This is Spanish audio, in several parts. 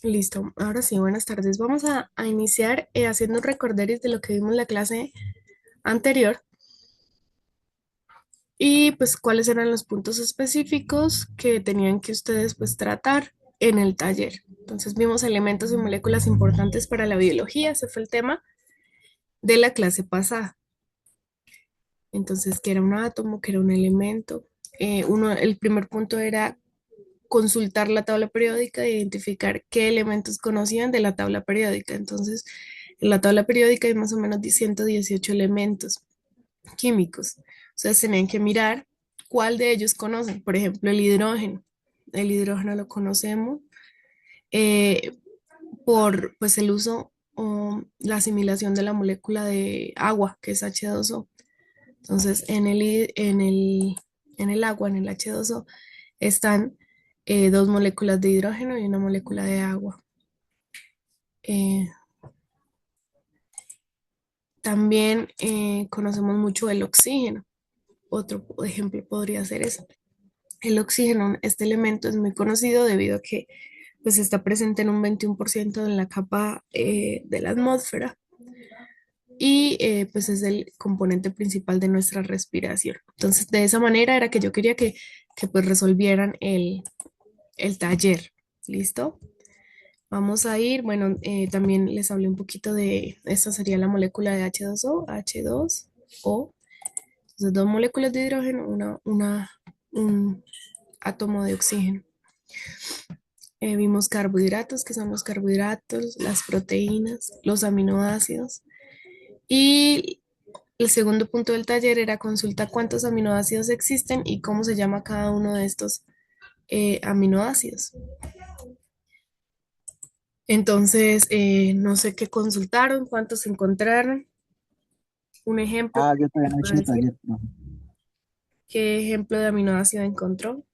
Listo, ahora sí, buenas tardes. Vamos a iniciar haciendo un recorderis de lo que vimos en la clase anterior y pues cuáles eran los puntos específicos que tenían que ustedes pues tratar en el taller. Entonces vimos elementos y moléculas importantes para la biología, ese fue el tema de la clase pasada. Entonces, ¿qué era un átomo? ¿Qué era un elemento? El primer punto era consultar la tabla periódica e identificar qué elementos conocían de la tabla periódica. Entonces, en la tabla periódica hay más o menos 118 elementos químicos. Ustedes tenían que mirar cuál de ellos conocen. Por ejemplo, el hidrógeno. El hidrógeno lo conocemos eh, por pues, el uso o la asimilación de la molécula de agua, que es H2O. Entonces, en el agua, en el H2O, están dos moléculas de hidrógeno y una molécula de agua. Eh, También conocemos mucho el oxígeno. Otro ejemplo podría ser eso. El oxígeno, este elemento es muy conocido debido a que pues, está presente en un 21% en la capa de la atmósfera y pues es el componente principal de nuestra respiración. Entonces, de esa manera era que yo quería que pues resolvieran el taller. ¿Listo? Vamos a ir, bueno, también les hablé un poquito de, esta sería la molécula de H2O, H2O. Entonces, dos moléculas de hidrógeno, un átomo de oxígeno. Vimos carbohidratos, que son los carbohidratos, las proteínas, los aminoácidos. Y el segundo punto del taller era consulta cuántos aminoácidos existen y cómo se llama cada uno de estos aminoácidos. Entonces, no sé qué consultaron, cuántos encontraron. Un ejemplo, Ah, yo todavía no he puedo hecho el decir taller, profe. qué ejemplo de aminoácido encontró.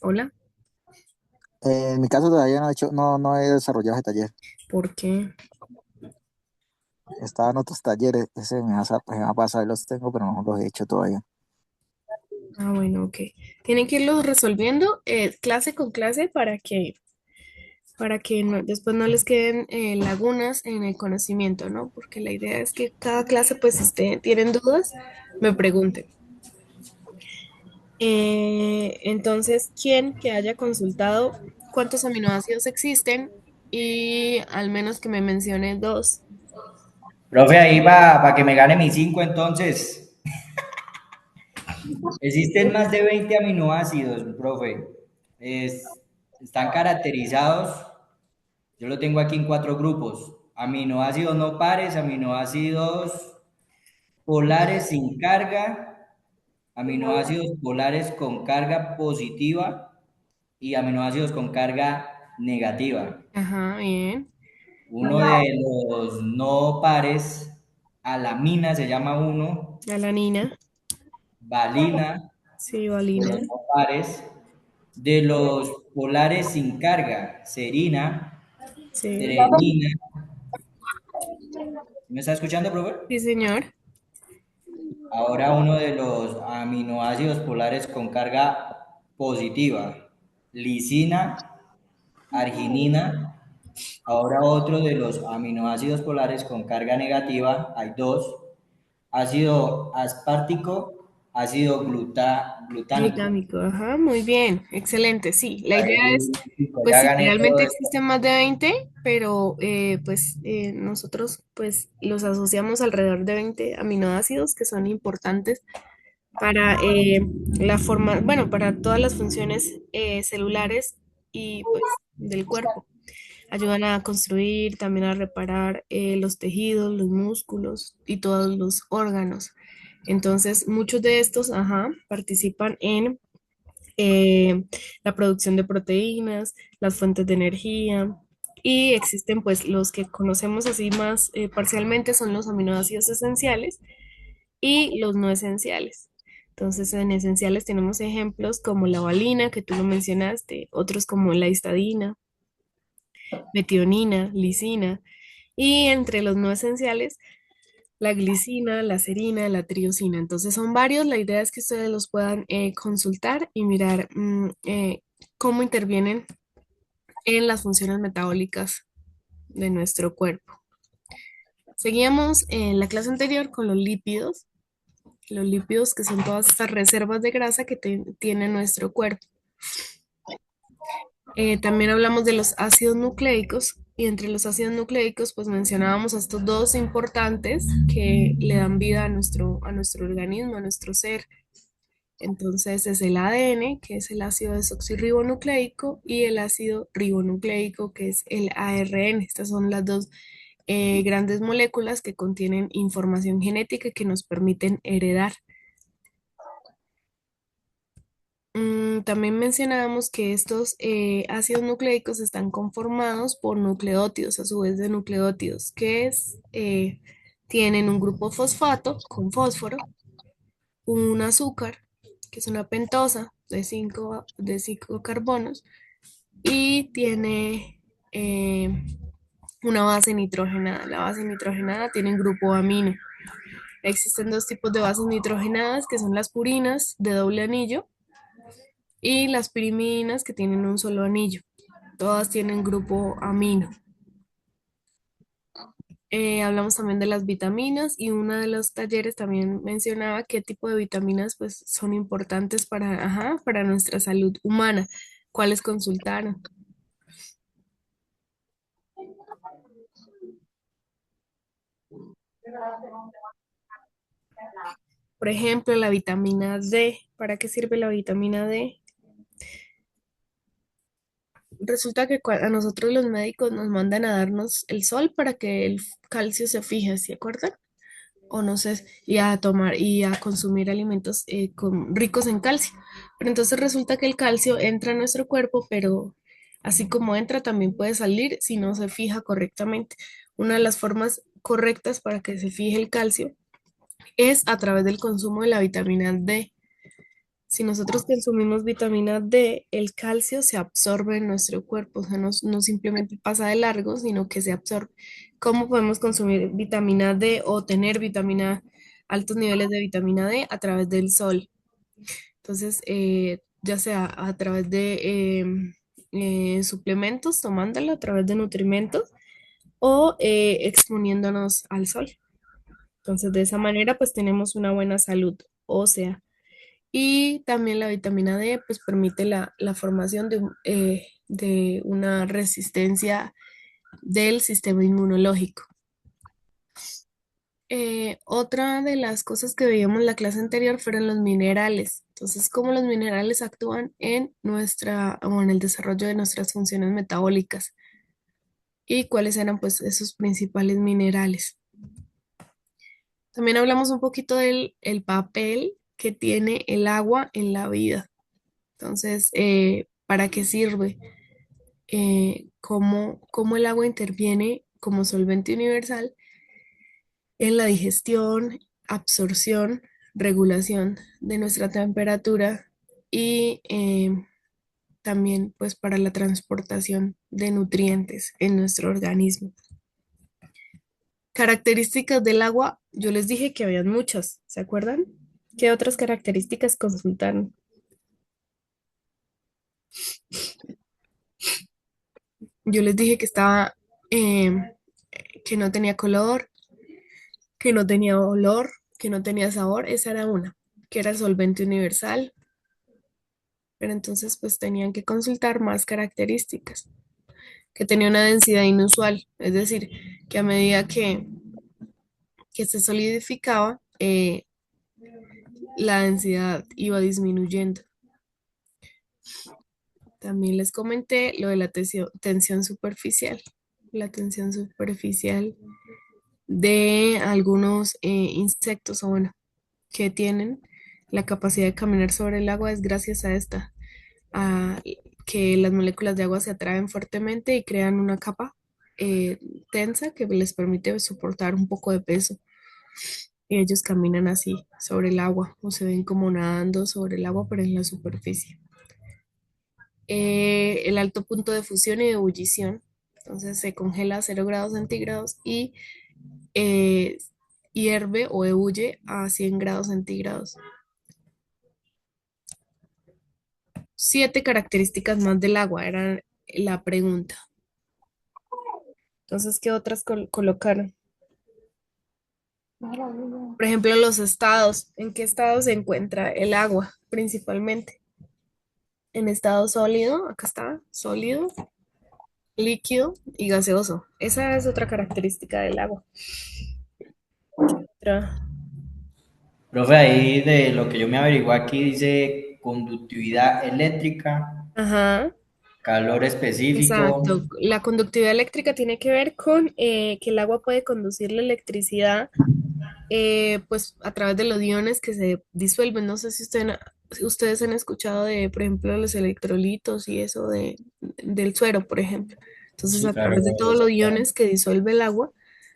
Hola, En mi caso todavía no he hecho, no he desarrollado ese taller. ¿por qué? Estaba en otros talleres, ese me ha pasado y los tengo, pero no los he hecho todavía. Ah, bueno, ok. Tienen que irlos resolviendo clase con clase para que después no les queden lagunas en el conocimiento, ¿no? Porque la idea es que cada clase, pues, si tienen dudas, me pregunten. Entonces, ¿quién que haya consultado cuántos aminoácidos existen y al menos que me mencione dos? Profe, ahí para que me gane mis 5 entonces. Existen más de 20 aminoácidos, profe. Están caracterizados, yo lo tengo aquí en 4 grupos. Aminoácidos no pares, aminoácidos polares sin carga, aminoácidos polares con carga positiva y aminoácidos con carga negativa. Ajá, bien. Uno de los no pares, alamina se llama uno, Alanina, valina sí, de valina, los no pares, de los polares sin carga, serina, sí. trenina. ¿Me está escuchando, profe? Sí, señor. Ahora uno de los aminoácidos polares con carga positiva, lisina, arginina. Ahora otro de los aminoácidos polares con carga negativa, hay dos, ácido aspartico, ácido glutánico. Glutámico, ajá, muy bien, excelente, sí. La idea es, Ahí, pues ya sí, gané realmente todo. existen más de 20, pero pues nosotros pues los asociamos alrededor de 20 aminoácidos que son importantes para la forma, bueno, para todas las funciones celulares y pues del cuerpo. Ayudan a construir, también a reparar los tejidos, los músculos y todos los órganos. Entonces, muchos de estos, ajá, participan en eh, la producción de proteínas, las fuentes de energía y existen pues los que conocemos así más parcialmente son los aminoácidos esenciales y los no esenciales. Entonces, en esenciales tenemos ejemplos como la valina, que tú lo mencionaste, otros como la histidina, metionina, lisina, y entre los no esenciales la glicina, la serina, la triosina. Entonces son varios. La idea es que ustedes los puedan consultar y mirar cómo intervienen en las funciones metabólicas de nuestro cuerpo. Seguíamos en la clase anterior con los lípidos que son todas estas reservas de grasa que tiene nuestro cuerpo. También hablamos de los ácidos nucleicos y entre los ácidos nucleicos pues mencionábamos a estos dos importantes que le dan vida a nuestro organismo, a nuestro ser. Entonces es el ADN, que es el ácido desoxirribonucleico, y el ácido ribonucleico, que es el ARN. Estas son las dos grandes moléculas que contienen información genética que nos permiten heredar. También mencionábamos que estos ácidos nucleicos están conformados por nucleótidos, a su vez de nucleótidos, tienen un grupo fosfato con fósforo, un azúcar, que es una pentosa de cinco carbonos, y tiene una base nitrogenada. La base nitrogenada tiene un grupo amino. Existen dos tipos de bases nitrogenadas, que son las purinas de doble anillo y las pirimidinas, que tienen un solo anillo. Todas tienen grupo amino. Hablamos también de las vitaminas y uno de los talleres también mencionaba qué tipo de vitaminas pues son importantes para nuestra salud humana. ¿Cuáles consultaron? Por ejemplo, la vitamina D. ¿Para qué sirve la vitamina D? Resulta que a nosotros los médicos nos mandan a darnos el sol para que el calcio se fije, ¿se acuerdan? O no sé, y a tomar y a consumir alimentos ricos en calcio. Pero entonces resulta que el calcio entra a nuestro cuerpo, pero así como entra, también puede salir si no se fija correctamente. Una de las formas correctas para que se fije el calcio es a través del consumo de la vitamina D. Si nosotros consumimos vitamina D, el calcio se absorbe en nuestro cuerpo, o sea, no simplemente pasa de largo, sino que se absorbe. ¿Cómo podemos consumir vitamina D o tener altos niveles de vitamina D? A través del sol. Entonces, ya sea a través de suplementos, tomándolo a través de nutrimentos o exponiéndonos al sol. Entonces, de esa manera, pues tenemos una buena salud ósea. Y también la vitamina D pues permite la formación de una resistencia del sistema inmunológico. Otra de las cosas que veíamos en la clase anterior fueron los minerales. Entonces, cómo los minerales actúan en o en el desarrollo de nuestras funciones metabólicas y cuáles eran pues esos principales minerales. También hablamos un poquito del el papel que tiene el agua en la vida. Entonces, ¿para qué sirve? Cómo el agua interviene como solvente universal en la digestión, absorción, regulación de nuestra temperatura y también pues para la transportación de nutrientes en nuestro organismo. Características del agua, yo les dije que habían muchas, ¿se acuerdan? ¿Qué otras características consultaron? Yo les dije que em, que no tenía color, que no tenía olor, que no tenía sabor, esa era una, que era solvente universal, pero entonces pues tenían que consultar más características, que tenía una densidad inusual, es decir, que a medida que se solidificaba, la densidad iba disminuyendo. También les comenté lo de la tensión superficial. La tensión superficial de algunos insectos, o bueno, que tienen la capacidad de caminar sobre el agua es gracias a a que las moléculas de agua se atraen fuertemente y crean una capa eh, tensa que les permite soportar un poco de peso. Y ellos caminan así sobre el agua o se ven como nadando sobre el agua, pero en la superficie. El alto punto de fusión y de ebullición, entonces se congela a 0 grados centígrados y eh, hierve o ebulle a 100 grados centígrados. 7 características más del agua era la pregunta. Entonces, ¿qué otras colocaron? Por ejemplo, los estados. ¿En qué estado se encuentra el agua principalmente? En estado sólido, acá está, sólido, líquido y gaseoso. Esa es otra característica del agua. Otra. Profe, ahí de lo que yo me averiguo aquí dice conductividad eléctrica, Ajá, calor específico. exacto. La conductividad eléctrica tiene que ver con que el agua puede conducir la electricidad pues a través de los iones que se disuelven. No sé si ustedes han escuchado de, por ejemplo, los electrolitos y eso del suero, por ejemplo. Entonces, Sí, a claro, través de todos eso. los iones que disuelve el agua,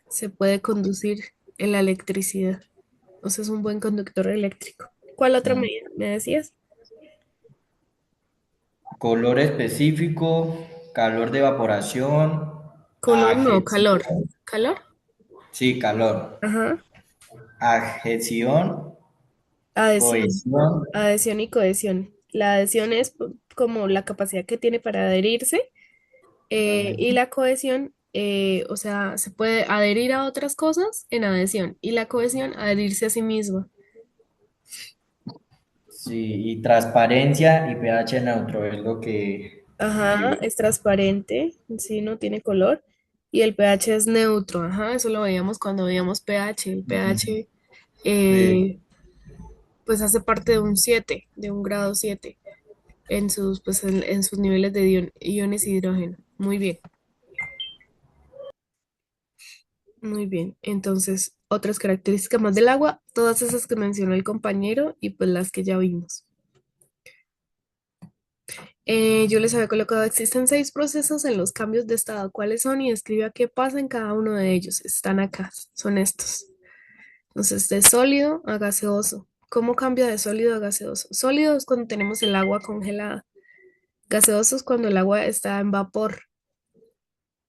se puede conducir la electricidad. O sea, es un buen conductor eléctrico. ¿Cuál otra Mm. me decías? Color específico, calor de evaporación, Color, no, calor. adhesión, ¿Calor? sí, calor, Ajá. adhesión, Adhesión. cohesión. Adhesión y cohesión. La adhesión es como la capacidad que tiene para adherirse. Y la cohesión, o sea, se puede adherir a otras cosas en adhesión y la cohesión adherirse a sí misma. Sí, y transparencia y pH neutro es lo que Ajá, ahí. es transparente, sí, no tiene color. Y el pH es neutro, ajá, eso lo veíamos cuando veíamos pH. El pH, Sí. eh, pues hace parte de un 7, de un grado 7 en sus, pues, en sus niveles de iones de hidrógeno. Muy bien, muy bien. Entonces, otras características más del agua, todas esas que mencionó el compañero y pues las que ya vimos. Yo les había colocado, existen 6 procesos en los cambios de estado. ¿Cuáles son? Y escriba qué pasa en cada uno de ellos. Están acá, son estos. Entonces, de sólido a gaseoso. ¿Cómo cambia de sólido a gaseoso? Sólido es cuando tenemos el agua congelada. Gaseoso es cuando el agua está en vapor.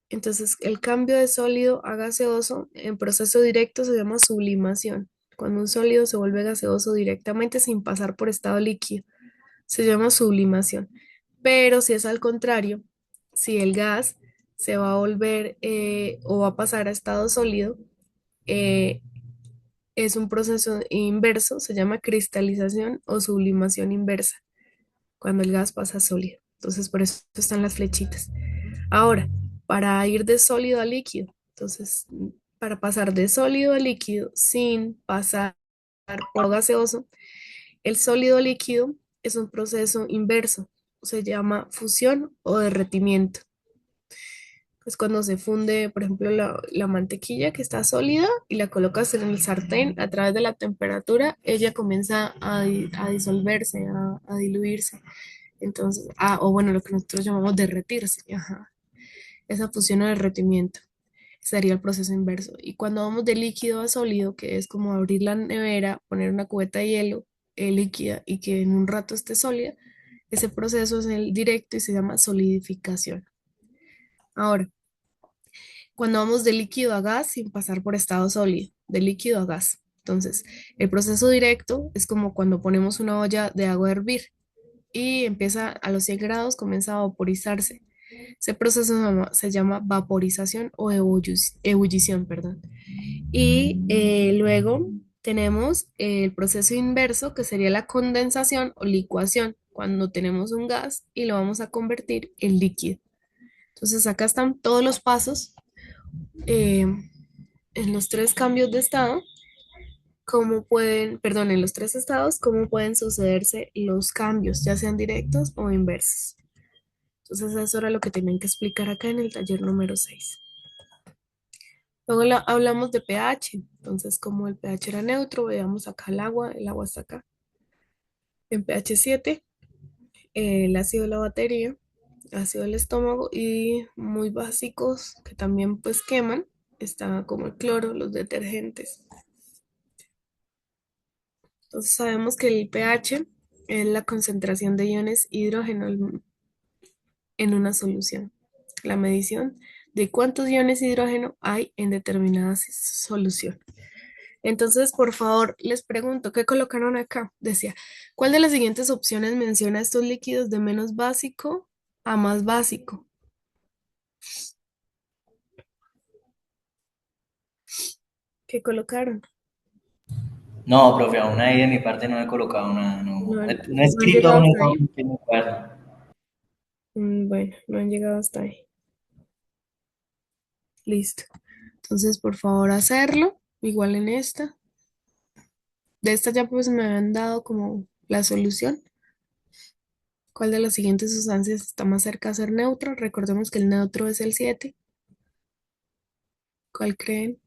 Entonces, el cambio de sólido a gaseoso en proceso directo se llama sublimación. Cuando un sólido se vuelve gaseoso directamente sin pasar por estado líquido, se llama sublimación. Pero si es al contrario, si el gas se va a volver o va a pasar a estado sólido, eh, es un proceso inverso, se llama cristalización o sublimación inversa, cuando el gas pasa a sólido. Entonces, por eso están las flechitas. Ahora, para ir de sólido a líquido, entonces, para pasar de sólido a líquido sin pasar por gaseoso, el sólido líquido es un proceso inverso, se llama fusión o derretimiento. Es cuando se funde, por ejemplo, la mantequilla que está sólida y la colocas en el sartén a través de la temperatura, ella comienza a disolverse, a diluirse. Entonces, o bueno, lo que nosotros llamamos derretirse. Ajá. Esa fusión o derretimiento sería el proceso inverso. Y cuando vamos de líquido a sólido, que es como abrir la nevera, poner una cubeta de hielo líquida y que en un rato esté sólida, ese proceso es el directo y se llama solidificación. Ahora, cuando vamos de líquido a gas sin pasar por estado sólido, de líquido a gas. Entonces, el proceso directo es como cuando ponemos una olla de agua a hervir y empieza a los 100 grados, comienza a vaporizarse. Ese proceso se llama vaporización o ebullición, perdón. Y luego tenemos el proceso inverso, que sería la condensación o licuación, cuando tenemos un gas y lo vamos a convertir en líquido. Entonces acá están todos los pasos eh, en los 3 cambios de estado, cómo pueden, perdón, en los 3 estados, cómo pueden sucederse los cambios, ya sean directos o inversos. Entonces eso era lo que tenían que explicar acá en el taller número 6. Luego hablamos de pH, entonces como el pH era neutro, veamos acá el agua está acá. En pH 7, el ácido de la batería, ácido del estómago y muy básicos que también pues queman, está como el cloro, los detergentes. Entonces sabemos que el pH es la concentración de iones hidrógeno en una solución. La medición de cuántos iones hidrógeno hay en determinada solución. Entonces, por favor, les pregunto, ¿qué colocaron acá? Decía, ¿cuál de las siguientes opciones menciona estos líquidos de menos básico a más básico? ¿Qué colocaron? No, profe, aún ahí de mi parte no he colocado nada, No, no he no han escrito llegado aún hasta ahí. en mi cuaderno. Bueno, no han llegado hasta ahí. Listo. Entonces, por favor, hacerlo. Igual en esta. De esta ya pues me han dado como la solución. ¿Cuál de las siguientes sustancias está más cerca a ser neutro? Recordemos que el neutro es el 7. ¿Cuál creen?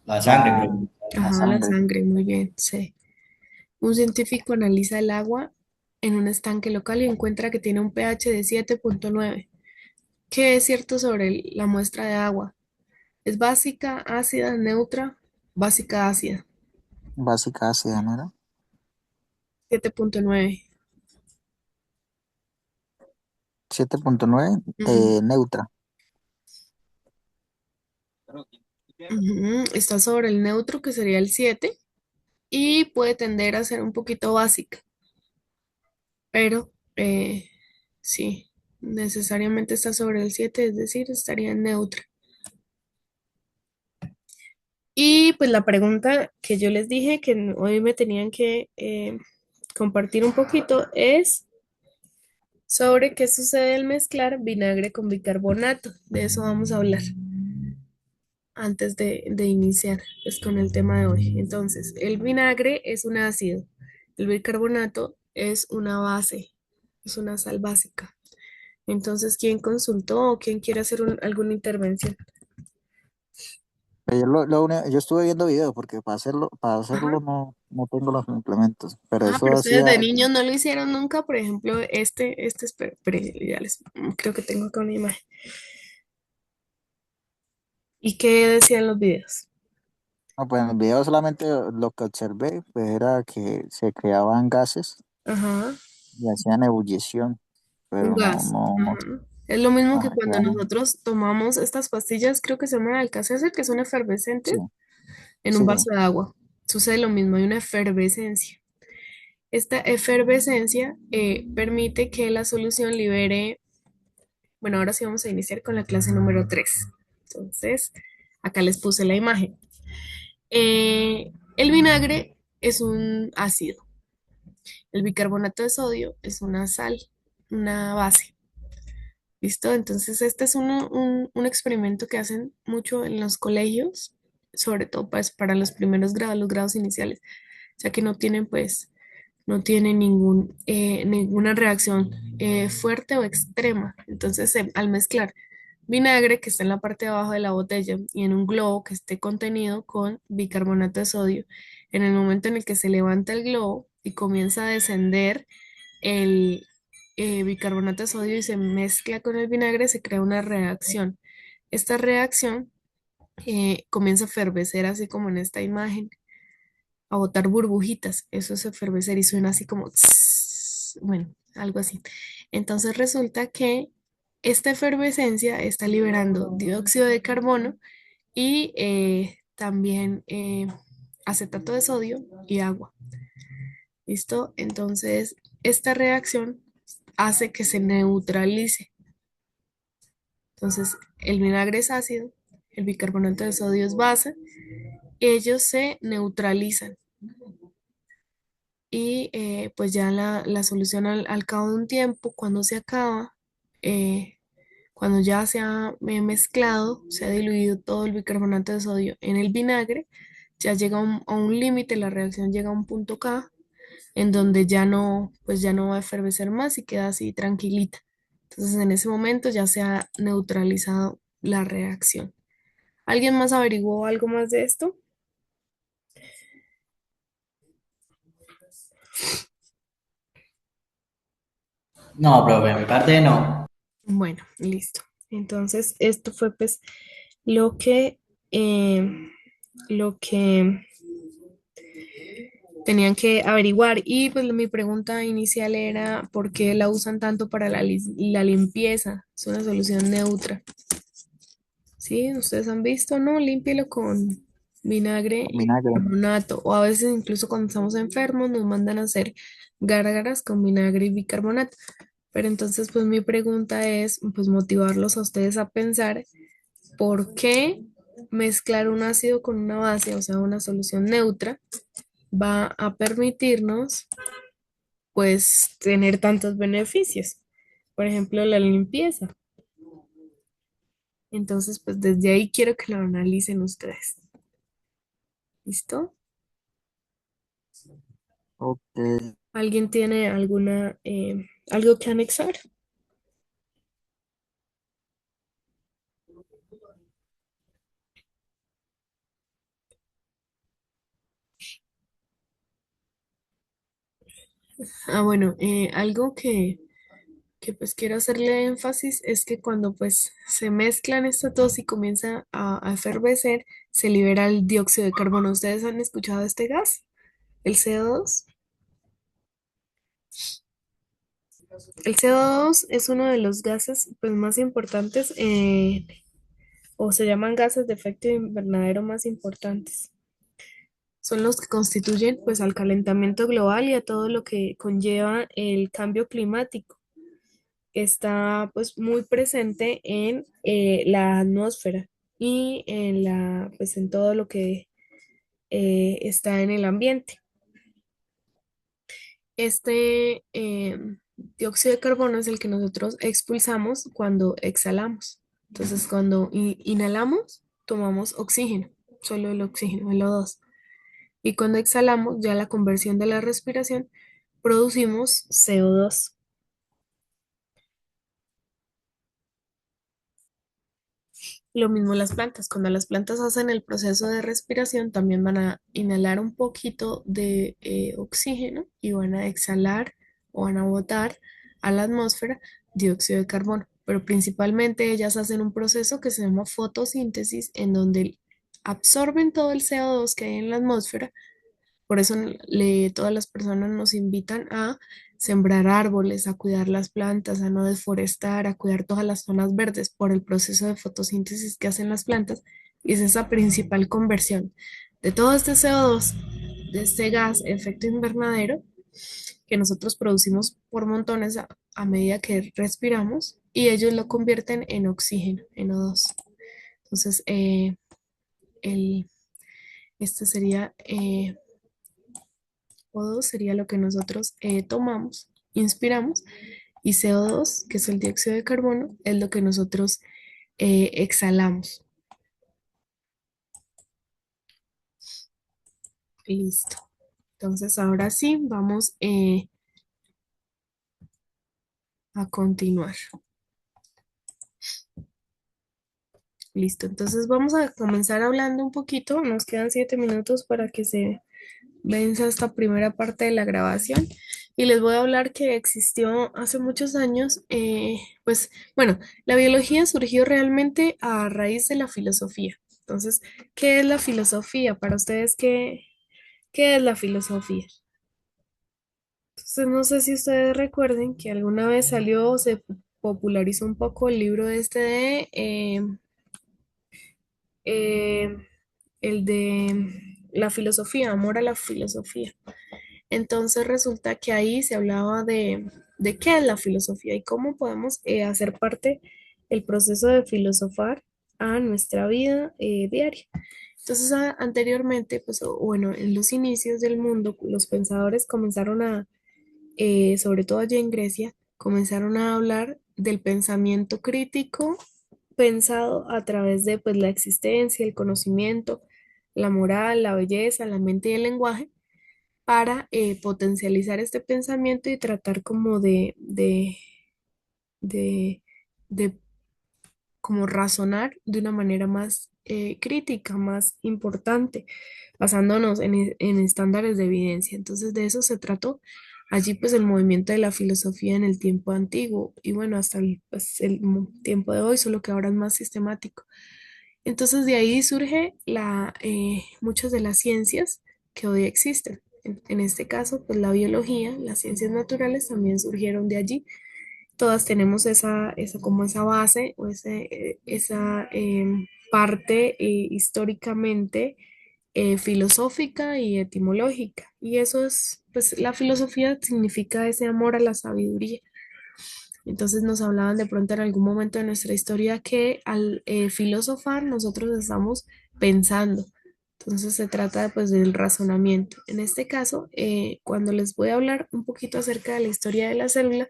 La sangre, La, profe. la Ajá, la sangre. sangre, muy bien, sí. Un científico analiza el agua en un estanque local y encuentra que tiene un pH de 7,9. ¿Qué es cierto sobre la muestra de agua? ¿Es básica, ácida, neutra? Básica, ácida. Básica ácida, ¿no era? 7,9. 7,9, Ujú, neutra. ujú. Está sobre el neutro, que sería el 7, y puede tender a ser un poquito básica, pero sí, necesariamente está sobre el 7, es decir, estaría neutra. Y pues la pregunta que yo les dije que hoy me tenían que compartir un poquito es sobre qué sucede al mezclar vinagre con bicarbonato. De eso vamos a hablar antes de iniciar pues, con el tema de hoy. Entonces, el vinagre es un ácido, el bicarbonato es una base, es una sal básica. Entonces, ¿quién consultó o quién quiere hacer alguna intervención? Pero yo estuve viendo videos porque para Ajá. hacerlo no tengo los implementos, pero Ah, pero eso ustedes hacía, de niños no lo hicieron nunca, por ejemplo, ya creo que tengo acá una imagen. ¿Y qué decían los videos? no, pues en el video solamente lo que observé pues era que se creaban gases Ajá, y hacían ebullición, un pero gas. no, Ajá. Es lo mismo que ah, cuando claro, nosotros tomamos estas pastillas, creo que se llaman Alka-Seltzer, que son sí, efervescentes, en un sí, vaso de agua. Sucede lo mismo, hay una efervescencia. Esta efervescencia permite que la solución libere, bueno, ahora sí vamos a iniciar con la clase número 3. Entonces, acá les puse la imagen. El vinagre es un ácido, el bicarbonato de sodio es una sal, una base. ¿Listo? Entonces, este es un experimento que hacen mucho en los colegios, sobre todo pues, para los primeros grados, los grados iniciales, ya que no tienen pues no tiene ninguna reacción fuerte o extrema. Entonces, al mezclar vinagre que está en la parte de abajo de la botella y en un globo que esté contenido con bicarbonato de sodio, en el momento en el que se levanta el globo y comienza a descender el bicarbonato de sodio y se mezcla con el vinagre, se crea una reacción. Esta reacción comienza a efervecer así como en esta imagen, a botar burbujitas. Eso es efervecer y suena así como, tss, bueno, algo así. Entonces resulta que esta efervescencia está liberando dióxido de carbono y también acetato de sodio y agua. ¿Listo? Entonces, esta reacción hace que se neutralice. Entonces, el vinagre es ácido, el bicarbonato de sodio es base, ellos se neutralizan. Y pues ya la solución al cabo de un tiempo, cuando se acaba, eh, cuando ya se ha mezclado, se ha diluido todo el bicarbonato de sodio en el vinagre, ya llega a un límite, la reacción llega a un punto K, en donde ya no, pues ya no va a efervecer más y queda así tranquilita. Entonces en ese momento ya se ha neutralizado la reacción. ¿Alguien más averiguó algo más de esto? No, profe, mi parte no. Bueno, listo. Entonces, esto fue pues lo que, eh, lo que tenían que averiguar. Y pues mi pregunta inicial era, ¿por qué la usan tanto para la limpieza? Es una solución neutra, ¿Sí? Ustedes han visto, ¿no? Límpielo con vinagre Con y vinagre. bicarbonato. O a veces incluso cuando estamos enfermos nos mandan a hacer gárgaras con vinagre y bicarbonato. Pero entonces, pues mi pregunta es, pues motivarlos a ustedes a pensar por qué mezclar un ácido con una base, o sea, una solución neutra, va a permitirnos, pues, tener tantos beneficios. Por ejemplo, la limpieza. Entonces, pues desde ahí quiero que lo analicen ustedes. ¿Listo? Ok. ¿Alguien tiene algo que anexar? Ah, bueno, algo que pues quiero hacerle énfasis es que cuando pues se mezclan estas dos y comienza a efervecer, se libera el dióxido de carbono. ¿Ustedes han escuchado este gas? El CO2. El CO2 es uno de los gases pues más importantes o se llaman gases de efecto invernadero más importantes. Son los que constituyen pues al calentamiento global y a todo lo que conlleva el cambio climático. Está pues muy presente en la atmósfera y en pues en todo lo que está en el ambiente. Este dióxido de carbono es el que nosotros expulsamos cuando exhalamos. Entonces, cuando inhalamos, tomamos oxígeno, solo el oxígeno, el O2. Y cuando exhalamos, ya la conversión de la respiración, producimos CO2. Lo mismo las plantas. Cuando las plantas hacen el proceso de respiración, también van a inhalar un poquito de oxígeno y van a exhalar o van a botar a la atmósfera dióxido de carbono. Pero principalmente ellas hacen un proceso que se llama fotosíntesis, en donde absorben todo el CO2 que hay en la atmósfera. Por eso todas las personas nos invitan a sembrar árboles, a cuidar las plantas, a no deforestar, a cuidar todas las zonas verdes por el proceso de fotosíntesis que hacen las plantas. Y es esa principal conversión de todo este CO2, de este gas, efecto invernadero, que nosotros producimos por montones a medida que respiramos y ellos lo convierten en oxígeno, en O2. Entonces, el, este sería O2 sería lo que nosotros tomamos, inspiramos, y CO2, que es el dióxido de carbono, es lo que nosotros exhalamos. Listo. Entonces, ahora sí, vamos a continuar. Listo. Entonces, vamos a comenzar hablando un poquito. Nos quedan 7 minutos para que se venza esta primera parte de la grabación. Y les voy a hablar que existió hace muchos años, pues bueno, la biología surgió realmente a raíz de la filosofía. Entonces, ¿qué es la filosofía? Para ustedes, ¿qué es la filosofía? Entonces, no sé si ustedes recuerden que alguna vez salió o se popularizó un poco el libro este eh, el de la filosofía, amor a la filosofía. Entonces resulta que ahí se hablaba de qué es la filosofía y cómo podemos hacer parte el proceso de filosofar a nuestra vida diaria. Entonces, anteriormente, pues, bueno, en los inicios del mundo, los pensadores comenzaron sobre todo allá en Grecia, comenzaron a hablar del pensamiento crítico pensado a través de, pues, la existencia, el conocimiento, la moral, la belleza, la mente y el lenguaje para potencializar este pensamiento y tratar como de, de como razonar de una manera más crítica, más importante, basándonos en estándares de evidencia. Entonces de eso se trató allí pues el movimiento de la filosofía en el tiempo antiguo y bueno, hasta pues, el tiempo de hoy, solo que ahora es más sistemático. Entonces de ahí surge muchas de las ciencias que hoy existen. En este caso, pues la biología, las ciencias naturales también surgieron de allí. Todas tenemos como esa base o esa parte históricamente filosófica y etimológica. Y eso es, pues la filosofía significa ese amor a la sabiduría. Entonces nos hablaban de pronto en algún momento de nuestra historia que al filosofar nosotros estamos pensando. Entonces se trata pues del razonamiento. En este caso, cuando les voy a hablar un poquito acerca de la historia de la célula,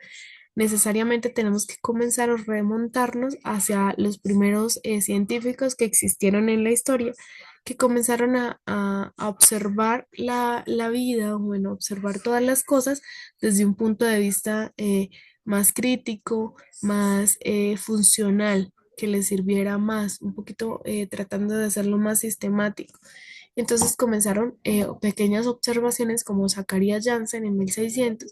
necesariamente tenemos que comenzar a remontarnos hacia los primeros científicos que existieron en la historia, que comenzaron a observar la vida, bueno, observar todas las cosas desde un punto de vista más crítico, más funcional, que les sirviera más, un poquito tratando de hacerlo más sistemático. Entonces comenzaron pequeñas observaciones como Zacharias Janssen en 1600,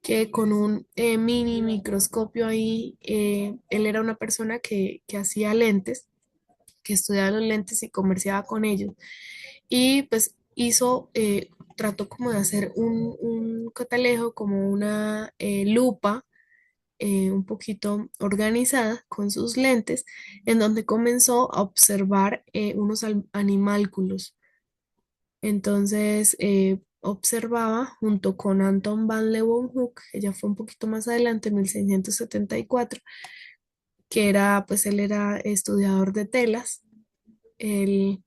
que con un mini microscopio ahí, él era una persona que hacía lentes, que estudiaba los lentes y comerciaba con ellos. Y pues trató como de hacer un catalejo, como una lupa un poquito organizada con sus lentes, en donde comenzó a observar unos animálculos. Entonces, observaba junto con Anton van Leeuwenhoek, que ya fue un poquito más adelante, en 1674, que era, pues él era estudiador de telas. Él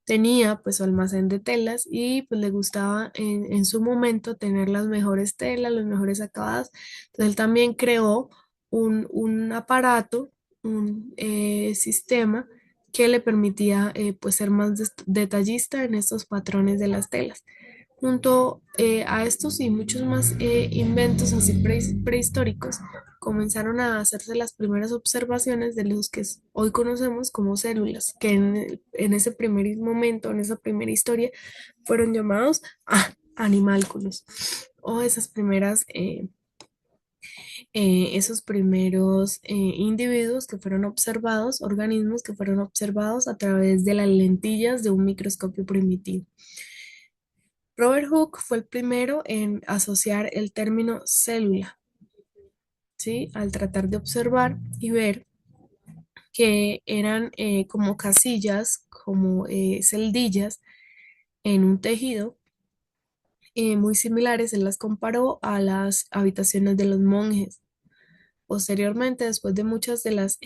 tenía pues su almacén de telas y pues le gustaba en su momento tener las mejores telas, los mejores acabados. Entonces él también creó un aparato, un sistema que le permitía pues ser más detallista en estos patrones de las telas. Junto a estos y muchos más inventos así prehistóricos, comenzaron a hacerse las primeras observaciones de los que hoy conocemos como células, que en ese primer momento, en esa primera historia, fueron llamados animálculos, o esas primeras, esos primeros individuos que fueron observados, organismos que fueron observados a través de las lentillas de un microscopio primitivo. Robert Hooke fue el primero en asociar el término célula, ¿sí? Al tratar de observar y ver que eran como casillas, como celdillas en un tejido muy similares, él las comparó a las habitaciones de los monjes. Posteriormente, después de muchas de las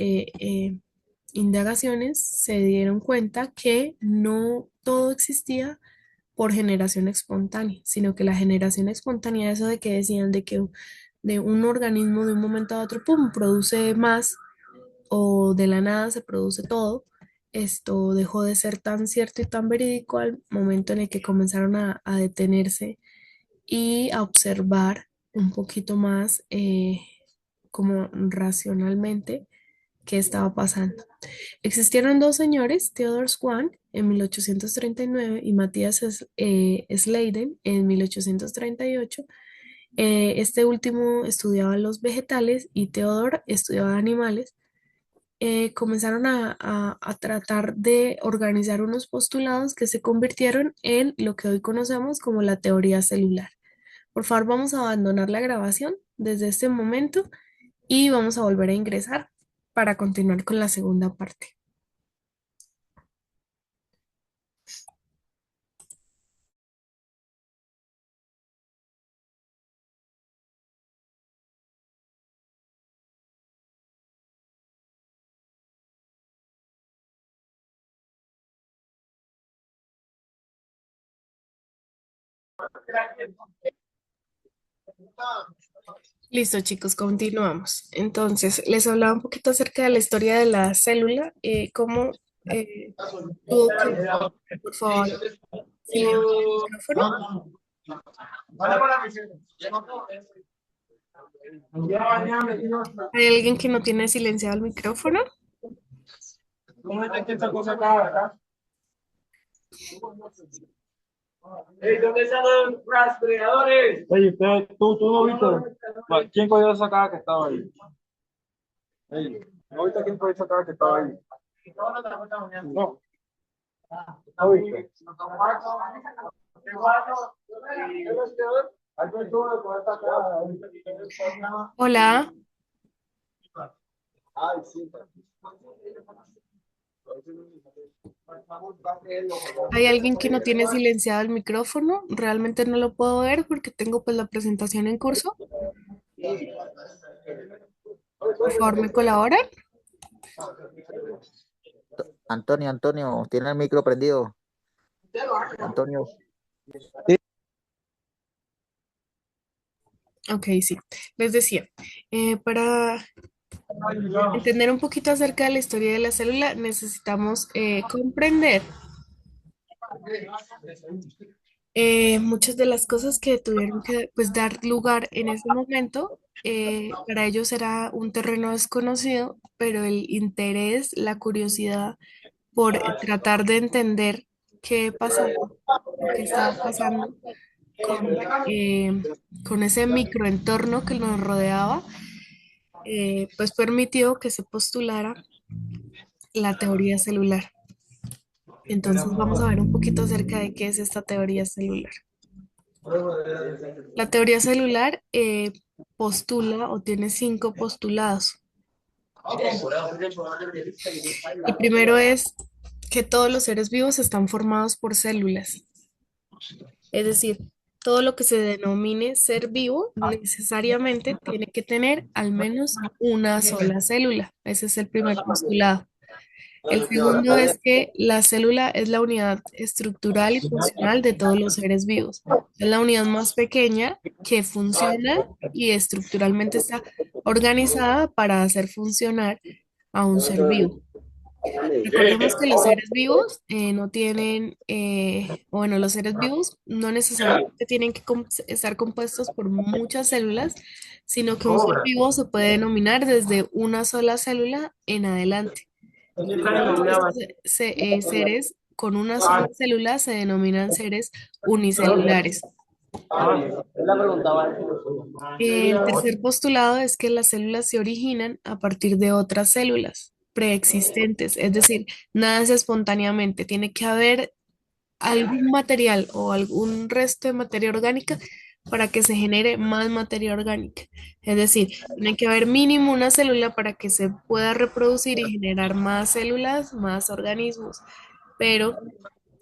indagaciones, se dieron cuenta que no todo existía por generación espontánea, sino que la generación espontánea, eso de que decían de que de un organismo de un momento a otro, pum, produce más o de la nada se produce todo, esto dejó de ser tan cierto y tan verídico al momento en el que comenzaron a detenerse y a observar un poquito más como racionalmente qué estaba pasando. Existieron dos señores, Theodor Swan en 1839 y Matthias Sleiden en 1838. Este último estudiaba los vegetales y Theodor estudiaba animales. Comenzaron a tratar de organizar unos postulados que se convirtieron en lo que hoy conocemos como la teoría celular. Por favor, vamos a abandonar la grabación desde este momento y vamos a volver a ingresar para continuar con la segunda parte. Listo, chicos, continuamos. Entonces, les hablaba un poquito acerca de la historia de la célula, cómo eh, tuvo que, por favor, silencio el micrófono. ¿Hay alguien que no tiene silenciado el micrófono? Ey, ¿dónde están los rastreadores? Oye, tú no viste. ¿Quién cogió esa caja que estaba ahí? Ey, ¿no viste quién cogió esa caja que estaba ahí? No, no viste. Hola, Ay, sí. Hay alguien que no tiene silenciado el micrófono. Realmente no lo puedo ver porque tengo pues la presentación en curso. Por favor, ¿me colaboran? Antonio, tiene el micro prendido. Antonio, Ok, sí. Les decía, para entender un poquito acerca de la historia de la célula, necesitamos comprender muchas de las cosas que tuvieron que pues, dar lugar en ese momento. Para ellos era un terreno desconocido, pero el interés, la curiosidad por tratar de entender qué pasaba o qué estaba pasando eh, con ese microentorno que nos rodeaba, pues permitió que se postulara la teoría celular. Entonces vamos a ver un poquito acerca de qué es esta teoría celular. La teoría celular postula o tiene 5 postulados. El primero es que todos los seres vivos están formados por células. Es decir, todo lo que se denomine ser vivo necesariamente tiene que tener al menos una sola célula. Ese es el primer postulado. El segundo es que la célula es la unidad estructural y funcional de todos los seres vivos. Es la unidad más pequeña que funciona y estructuralmente está organizada para hacer funcionar a un ser vivo. Recordemos que los seres vivos no tienen, bueno, los seres vivos no necesariamente tienen que estar compuestos por muchas células, sino que un ser vivo se puede denominar desde una sola célula en adelante. Recordemos que estos seres con una sola célula se denominan seres unicelulares. El tercer postulado es que las células se originan a partir de otras células preexistentes, es decir, nada espontáneamente, tiene que haber algún material o algún resto de materia orgánica para que se genere más materia orgánica. Es decir, tiene que haber mínimo una célula para que se pueda reproducir y generar más células, más organismos, pero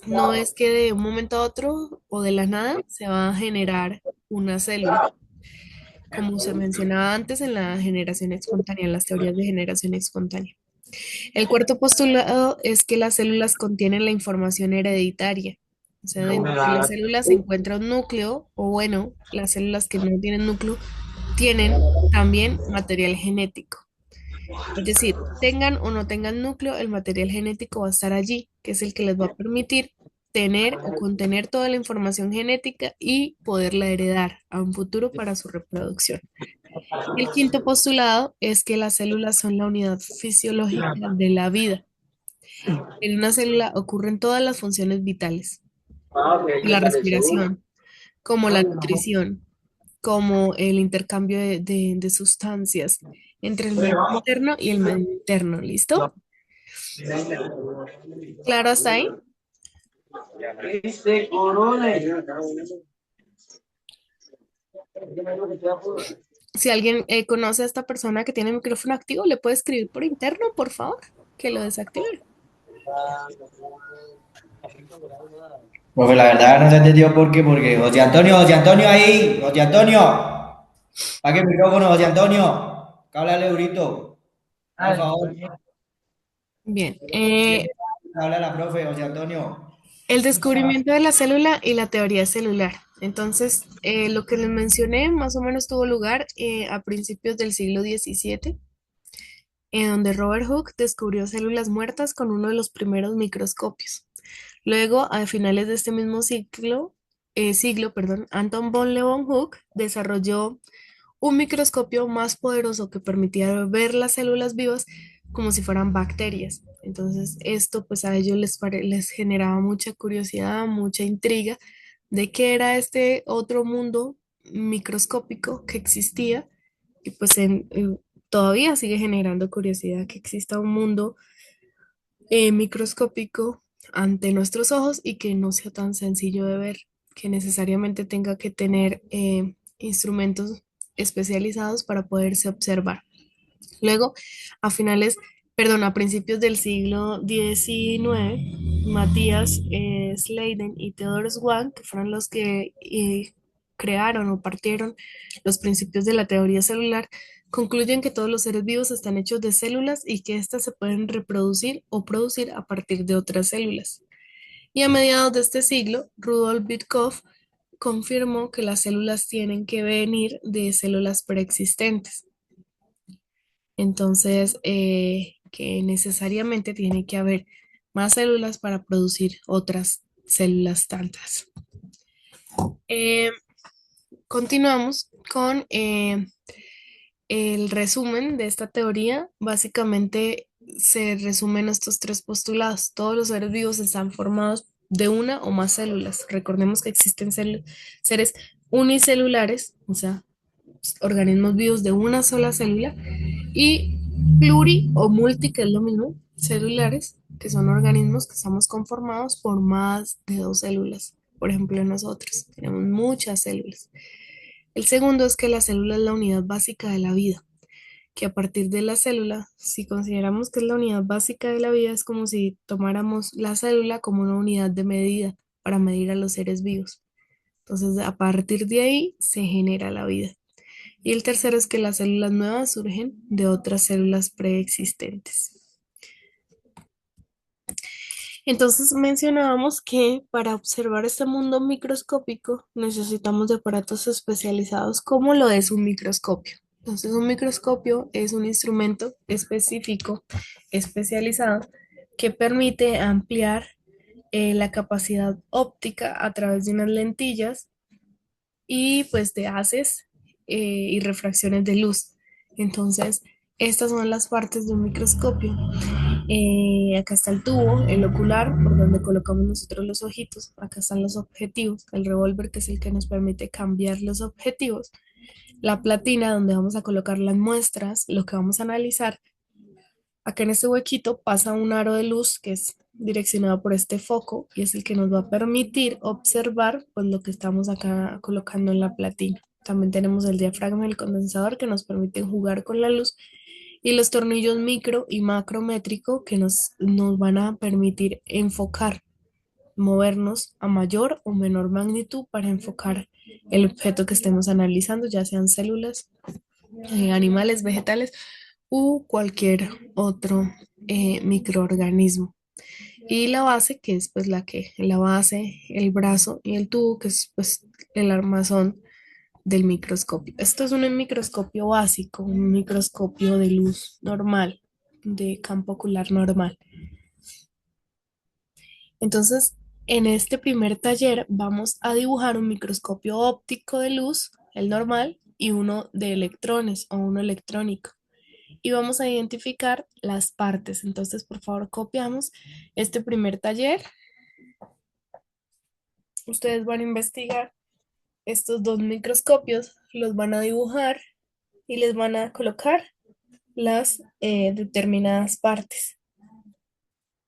no es que de un momento a otro o de la nada se va a generar una célula, como se mencionaba antes en la generación espontánea, en las teorías de generación espontánea. El cuarto postulado es que las células contienen la información hereditaria. O sea, dentro de las células se encuentra un núcleo, o bueno, las células que no tienen núcleo tienen también material genético. Es decir, tengan o no tengan núcleo, el material genético va a estar allí, que es el que les va a permitir tener o contener toda la información genética y poderla heredar a un futuro para su reproducción. El quinto postulado es que las células son la unidad fisiológica de la vida. En una célula ocurren todas las funciones vitales, la respiración, como la nutrición, como el intercambio de sustancias entre el medio interno y el medio interno. ¿Listo? ¿Claro hasta ahí? Si alguien conoce a esta persona que tiene el micrófono activo, le puede escribir por interno, por favor, que lo desactive. Profe, la verdad no se entendió por qué, porque José Antonio ahí, José Antonio, apague el micrófono, José Antonio, que háblale durito, por favor, Bien, habla la profe, José Antonio. el descubrimiento de la célula y la teoría celular. Entonces, lo que les mencioné más o menos tuvo lugar a principios del siglo XVII, en donde Robert Hooke descubrió células muertas con uno de los primeros microscopios. Luego, a finales de este mismo siglo, Anton von Leeuwenhoek desarrolló un microscopio más poderoso que permitía ver las células vivas como si fueran bacterias. Entonces, esto pues a ellos les generaba mucha curiosidad, mucha intriga de qué era este otro mundo microscópico que existía y pues todavía sigue generando curiosidad que exista un mundo microscópico ante nuestros ojos y que no sea tan sencillo de ver, que necesariamente tenga que tener instrumentos especializados para poderse observar. Luego, a finales perdón, a principios del siglo XIX, Matthias Sladen y Theodor Schwann, que fueron los que crearon o partieron los principios de la teoría celular, concluyen que todos los seres vivos están hechos de células y que éstas se pueden reproducir o producir a partir de otras células. Y a mediados de este siglo, Rudolf Virchow confirmó que las células tienen que venir de células preexistentes. Entonces, que necesariamente tiene que haber más células para producir otras células tantas. Eh, Continuamos con el resumen de esta teoría. Básicamente se resumen estos tres postulados. Todos los seres vivos están formados de una o más células. Recordemos que existen seres unicelulares, o sea, organismos vivos de una sola célula, y pluri o multi, que es lo mismo, celulares, que son organismos que estamos conformados por más de dos células. Por ejemplo, nosotros tenemos muchas células. El segundo es que la célula es la unidad básica de la vida, que a partir de la célula, si consideramos que es la unidad básica de la vida, es como si tomáramos la célula como una unidad de medida para medir a los seres vivos. Entonces, a partir de ahí se genera la vida. Y el tercero es que las células nuevas surgen de otras células preexistentes. Entonces mencionábamos que para observar este mundo microscópico necesitamos de aparatos especializados como lo es un microscopio. Entonces un microscopio es un instrumento específico, especializado, que permite ampliar la capacidad óptica a través de unas lentillas y pues de haces y refracciones de luz. Entonces, estas son las partes de un microscopio. Acá está el tubo, el ocular, por donde colocamos nosotros los ojitos. Acá están los objetivos, el revólver, que es el que nos permite cambiar los objetivos. La platina, donde vamos a colocar las muestras, lo que vamos a analizar. Acá en este huequito pasa un aro de luz que es direccionado por este foco y es el que nos va a permitir observar pues, lo que estamos acá colocando en la platina. También tenemos el diafragma y el condensador que nos permiten jugar con la luz y los tornillos micro y macrométrico que nos van a permitir enfocar, movernos a mayor o menor magnitud para enfocar el objeto que estemos analizando, ya sean células, animales, vegetales u cualquier otro microorganismo. Y la base, que es pues la base, el brazo y el tubo, que es pues el armazón del microscopio. Esto es un microscopio básico, un microscopio de luz normal, de campo ocular normal. Entonces, en este primer taller vamos a dibujar un microscopio óptico de luz, el normal, y uno de electrones o uno electrónico. Y vamos a identificar las partes. Entonces, por favor, copiamos este primer taller. Ustedes van a investigar estos dos microscopios, los van a dibujar y les van a colocar las determinadas partes.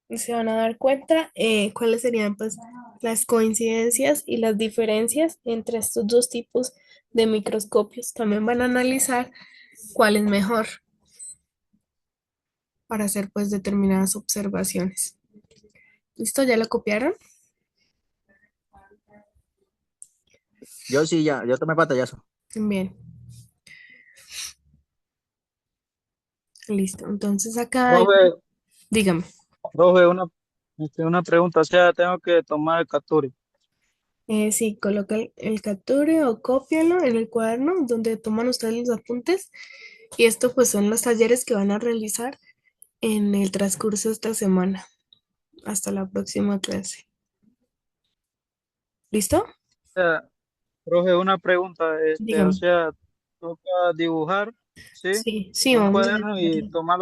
Y se van a dar cuenta cuáles serían pues las coincidencias y las diferencias entre estos dos tipos de microscopios. También van a analizar cuál es mejor para hacer pues determinadas observaciones. ¿Listo? ¿Ya lo copiaron? Yo sí, ya, yo tomé pantallazo. Bien, listo. Entonces acá, Profe, dígame. profe, una pregunta, o sea, tengo que tomar el capture. Sí, coloca el capture o cópialo en el cuaderno donde toman ustedes los apuntes. Y esto pues son los talleres que van a realizar en el transcurso de esta semana. Hasta la próxima clase. ¿Listo? O sea, profe, una pregunta, o Dígame. sea, toca dibujar, ¿sí? Sí, sí, Un vamos a cuaderno y dibujarlo. tomar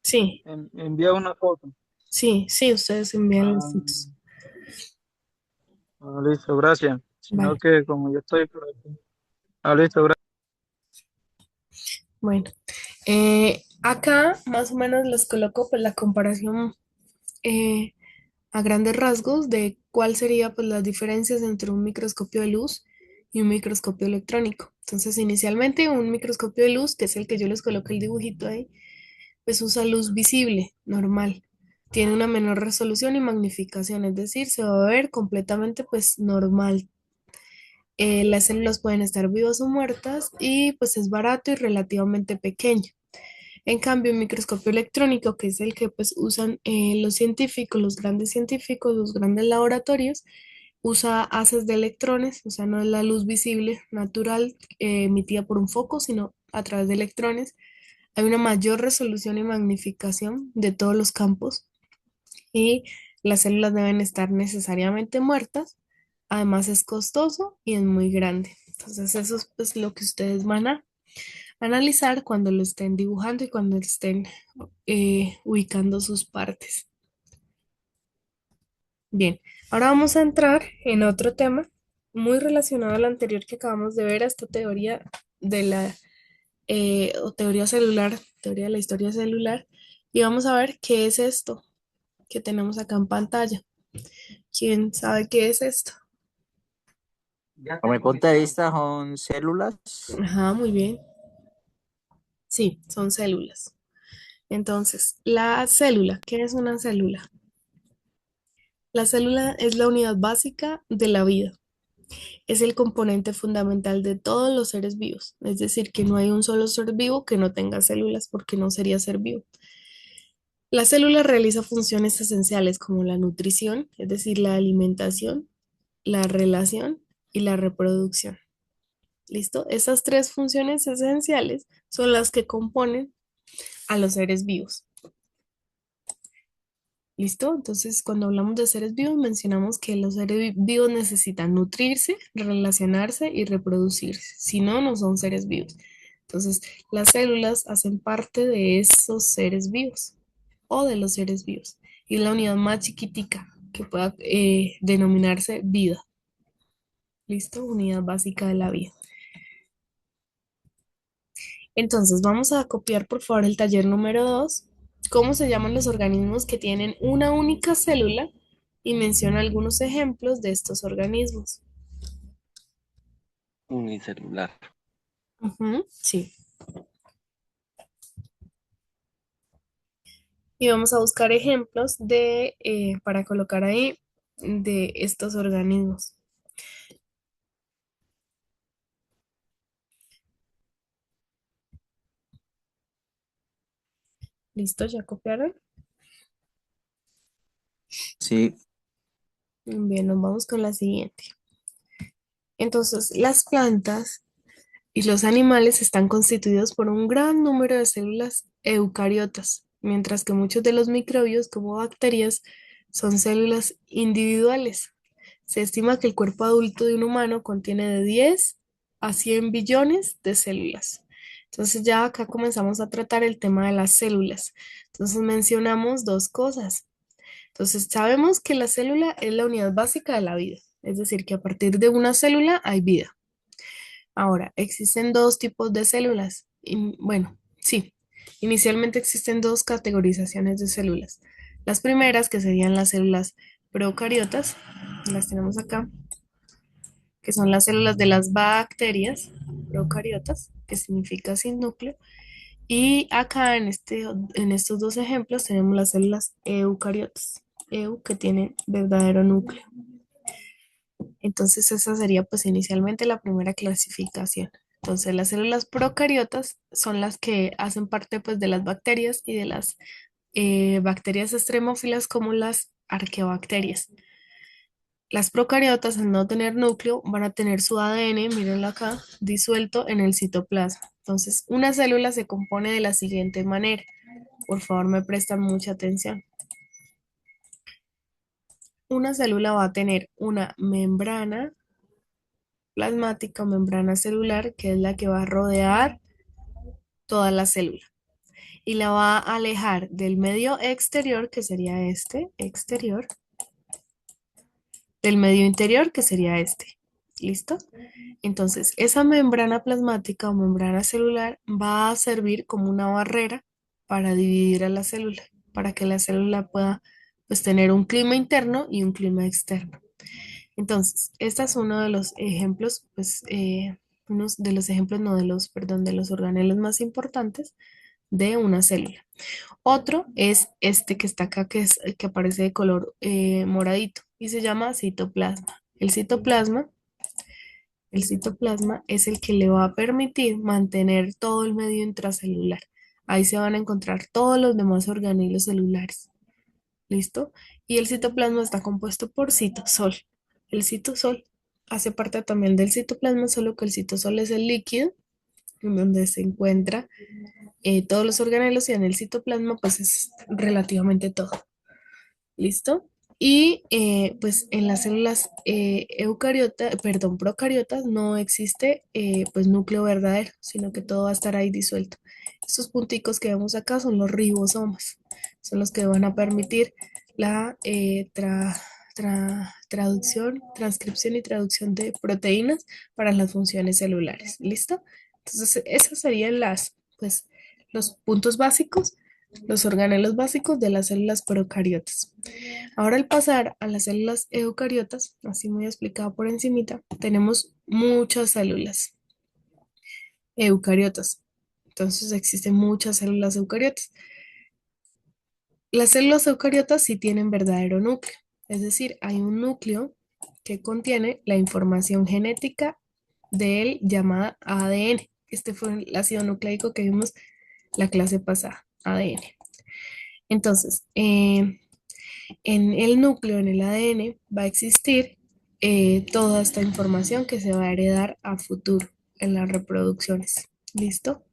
Sí, enviar una foto. sí, sí, ustedes envían las Ah, fotos. listo, gracias. Sino Vale, que como yo estoy por aquí. Listo, gracias. bueno. Acá más o menos les coloco pues la comparación eh, a grandes rasgos de cuál sería pues las diferencias entre un microscopio de luz y un microscopio electrónico. Entonces, inicialmente un microscopio de luz, que es el que yo les coloqué el dibujito ahí, pues usa luz visible, normal. Tiene una menor resolución y magnificación, es decir, se va a ver completamente pues normal. Las células pueden estar vivas o muertas y pues es barato y relativamente pequeño. En cambio, el microscopio electrónico, que es el que pues usan los científicos, los grandes científicos, los grandes laboratorios, usa haces de electrones, o sea, no es la luz visible natural emitida por un foco, sino a través de electrones. Hay una mayor resolución y magnificación de todos los campos y las células deben estar necesariamente muertas. Además es costoso y es muy grande. Entonces eso es pues, lo que ustedes van a analizar cuando lo estén dibujando y cuando estén ubicando sus partes. Bien, ahora vamos a entrar en otro tema muy relacionado al anterior que acabamos de ver, a esta teoría de la o teoría celular, teoría de la historia celular, y vamos a ver qué es esto que tenemos acá en pantalla. ¿Quién sabe qué es esto? A mi punto de vista son células. Ajá, muy bien. Sí, son células. Entonces, la célula, ¿qué es una célula? La célula es la unidad básica de la vida. Es el componente fundamental de todos los seres vivos. Es decir, que no hay un solo ser vivo que no tenga células porque no sería ser vivo. La célula realiza funciones esenciales como la nutrición, es decir, la alimentación, la relación y la reproducción. ¿Listo? Esas tres funciones esenciales son las que componen a los seres vivos. ¿Listo? Entonces, cuando hablamos de seres vivos, mencionamos que los seres vivos necesitan nutrirse, relacionarse y reproducirse. Si no, no son seres vivos. Entonces, las células hacen parte de esos seres vivos o de los seres vivos. Y es la unidad más chiquitica que pueda denominarse vida. ¿Listo? Unidad básica de la vida. Entonces, vamos a copiar por favor el taller número 2. ¿Cómo se llaman los organismos que tienen una única célula? Y menciona algunos ejemplos de estos organismos. Unicelular. Ujú, sí. Y vamos a buscar ejemplos para colocar ahí de estos organismos. ¿Listo? ¿Ya copiaron? Sí, Bien, nos vamos con la siguiente. Entonces, las plantas y los animales están constituidos por un gran número de células eucariotas, mientras que muchos de los microbios, como bacterias, son células individuales. Se estima que el cuerpo adulto de un humano contiene de 10 a 100 billones de células. Entonces ya acá comenzamos a tratar el tema de las células. Entonces mencionamos dos cosas. Entonces sabemos que la célula es la unidad básica de la vida, es decir, que a partir de una célula hay vida. Ahora, existen dos tipos de células. Bueno, sí, inicialmente existen dos categorizaciones de células. Las primeras, que serían las células procariotas, las tenemos acá, que son las células de las bacterias procariotas, que significa sin núcleo. Y acá en estos dos ejemplos tenemos las células eucariotas, que tienen verdadero núcleo. Entonces esa sería pues inicialmente la primera clasificación. Entonces las células procariotas son las que hacen parte pues de las bacterias y de las bacterias extremófilas como las arqueobacterias. Las procariotas al no tener núcleo van a tener su ADN, mírenlo acá, disuelto en el citoplasma. Entonces una célula se compone de la siguiente manera. Por favor me prestan mucha atención. Una célula va a tener una membrana plasmática o membrana celular, que es la que va a rodear toda la célula y la va a alejar del medio exterior, que sería este, exterior, del medio interior, que sería este. ¿Listo? Entonces, esa membrana plasmática o membrana celular va a servir como una barrera para dividir a la célula, para que la célula pueda pues, tener un clima interno y un clima externo. Entonces, este es uno de los ejemplos, pues, unos de los ejemplos, no de los, perdón, de los organelos más importantes de una célula. Otro es este que está acá, que aparece de color moradito y se llama citoplasma. El citoplasma es el que le va a permitir mantener todo el medio intracelular. Ahí se van a encontrar todos los demás organelos celulares. ¿Listo? Y el citoplasma está compuesto por citosol. El citosol hace parte también del citoplasma, solo que el citosol es el líquido en donde se encuentra todos los organelos y en el citoplasma pues es relativamente todo. ¿Listo? Y pues en las células procariotas no existe pues núcleo verdadero, sino que todo va a estar ahí disuelto. Estos punticos que vemos acá son los ribosomas, son los que van a permitir la transcripción y traducción de proteínas para las funciones celulares. ¿Listo? Entonces, esos serían pues, los puntos básicos, los organelos básicos de las células procariotas. Ahora al pasar a las células eucariotas, así muy explicado por encimita, tenemos muchas células eucariotas. Entonces existen muchas células eucariotas. Las células eucariotas sí tienen verdadero núcleo, es decir, hay un núcleo que contiene la información genética de él llamada ADN. Este fue el ácido nucleico que vimos la clase pasada, ADN. Entonces, en el núcleo, en el ADN, va a existir toda esta información que se va a heredar a futuro en las reproducciones. ¿Listo?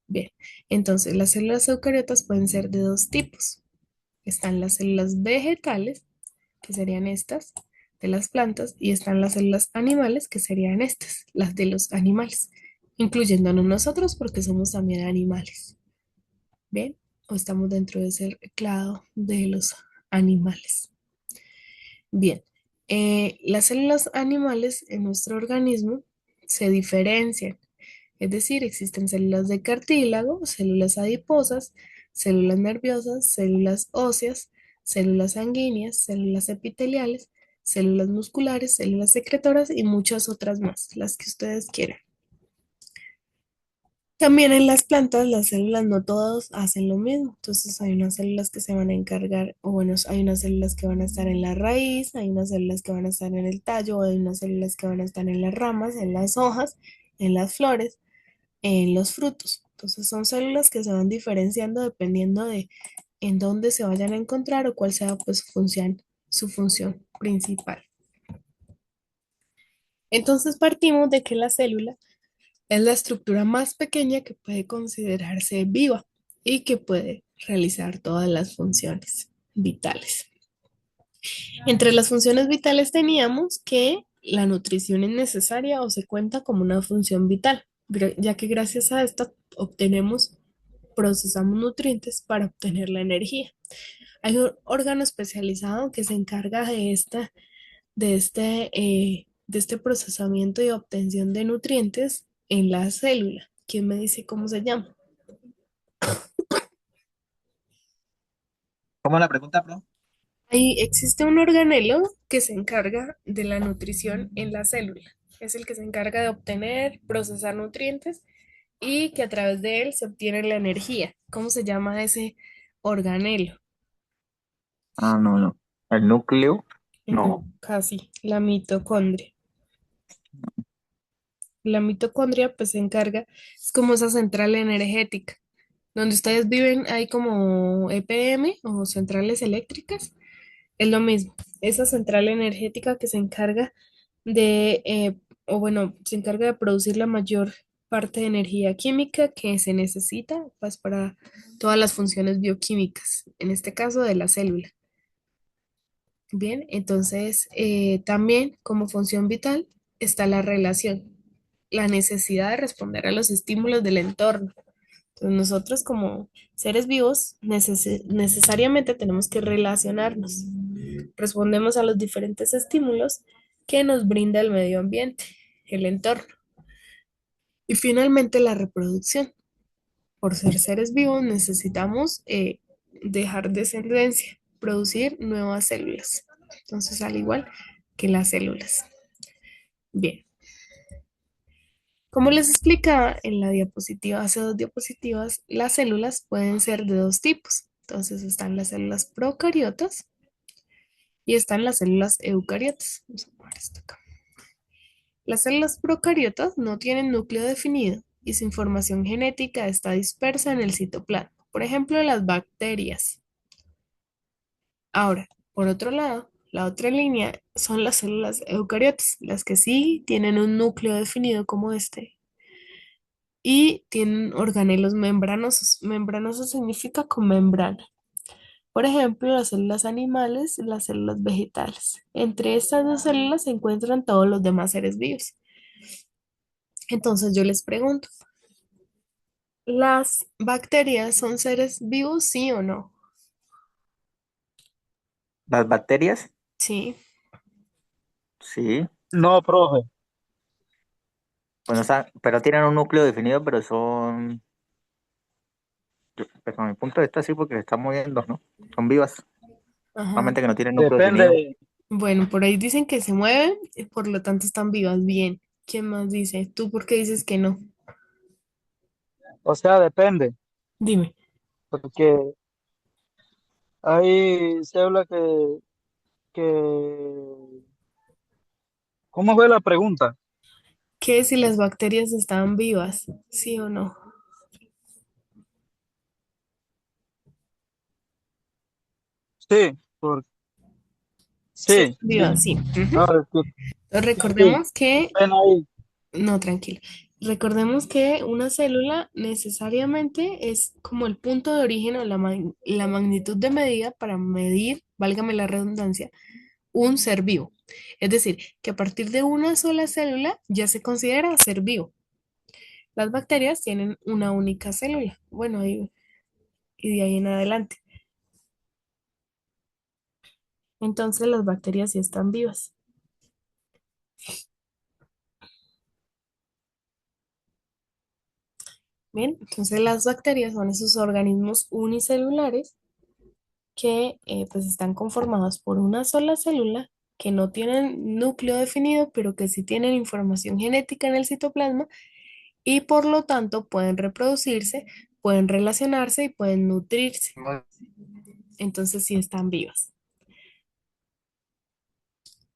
Bien, entonces las células eucariotas pueden ser de dos tipos. Están las células vegetales, que serían estas, de las plantas, y están las células animales, que serían estas, las de los animales, incluyéndonos nosotros porque somos también animales. ¿Bien? O estamos dentro de ese clado de los animales. Bien, las células animales en nuestro organismo se diferencian, es decir, existen células de cartílago, células adiposas, células nerviosas, células óseas, células sanguíneas, células epiteliales, células musculares, células secretoras y muchas otras más, las que ustedes quieran. También en las plantas, las células no todas hacen lo mismo. Entonces hay unas células que se van a encargar, o bueno, hay unas células que van a estar en la raíz, hay unas células que van a estar en el tallo, hay unas células que van a estar en las ramas, en las hojas, en las flores, en los frutos. Entonces son células que se van diferenciando dependiendo de en dónde se vayan a encontrar o cuál sea pues su función principal. Entonces partimos de que la célula es la estructura más pequeña que puede considerarse viva y que puede realizar todas las funciones vitales. Entre las funciones vitales teníamos que la nutrición es necesaria o se cuenta como una función vital, ya que gracias a esta procesamos nutrientes para obtener la energía. Hay un órgano especializado que se encarga de este procesamiento y obtención de nutrientes en la célula. ¿Quién me dice cómo se llama? ¿Cómo la pregunta, bro? Ahí existe un organelo que se encarga de la nutrición en la célula. Es el que se encarga de obtener, procesar nutrientes y que a través de él se obtiene la energía. ¿Cómo se llama ese organelo? Ah, no, no. El núcleo, no. Casi, la mitocondria. La mitocondria pues se encarga, es como esa central energética. Donde ustedes viven hay como EPM o centrales eléctricas, es lo mismo. Esa central energética que se encarga o bueno, se encarga de producir la mayor parte de energía química que se necesita pues para todas las funciones bioquímicas, en este caso de la célula. Bien, entonces también como función vital está la relación, la necesidad de responder a los estímulos del entorno. Entonces, nosotros como seres vivos necesariamente tenemos que relacionarnos. Respondemos a los diferentes estímulos que nos brinda el medio ambiente, el entorno. Y finalmente la reproducción. Por ser seres vivos necesitamos dejar descendencia, producir nuevas células. Entonces, al igual que las células. Bien. Como les explicaba en la diapositiva, hace dos diapositivas, las células pueden ser de dos tipos. Entonces están las células procariotas y están las células eucariotas. Vamos a poner esto acá. Las células procariotas no tienen núcleo definido y su información genética está dispersa en el citoplasma. Por ejemplo, las bacterias. Ahora, por otro lado, la otra línea son las células eucariotas, las que sí tienen un núcleo definido como este y tienen organelos membranosos. Membranoso significa con membrana. Por ejemplo, las células animales y las células vegetales. Entre estas dos células se encuentran todos los demás seres vivos. Entonces yo les pregunto, ¿las bacterias son seres vivos, sí o no? Las bacterias, Sí. sí. No, profe. Bueno, pero tienen un núcleo definido, pero son, pues, a mi punto de vista sí, porque se están moviendo, ¿no? Son vivas, Ajá. solamente que no tienen núcleo definido. Depende, Bueno, por ahí dicen que se mueven y por lo tanto están vivas. Bien. ¿Quién más dice? ¿Tú por qué dices que no? o sea, depende, Dime. porque hay células que, ¿cómo fue la pregunta? ¿Qué si las bacterias están vivas? ¿Sí o no? Sí, Sí, sí, están sí. vivas, sí. Ujú. No, sí, Recordemos qué que, pena ahí. no, tranquilo. Recordemos que una célula necesariamente es como el punto de origen o la magnitud de medida para medir, válgame la redundancia, un ser vivo. Es decir, que a partir de una sola célula ya se considera ser vivo. Las bacterias tienen una única célula. Bueno, y de ahí en adelante. Entonces las bacterias sí están vivas. Bien, entonces las bacterias son esos organismos unicelulares que pues están conformados por una sola célula que no tienen núcleo definido, pero que sí tienen información genética en el citoplasma y por lo tanto pueden reproducirse, pueden relacionarse y pueden nutrirse. Entonces sí están vivas.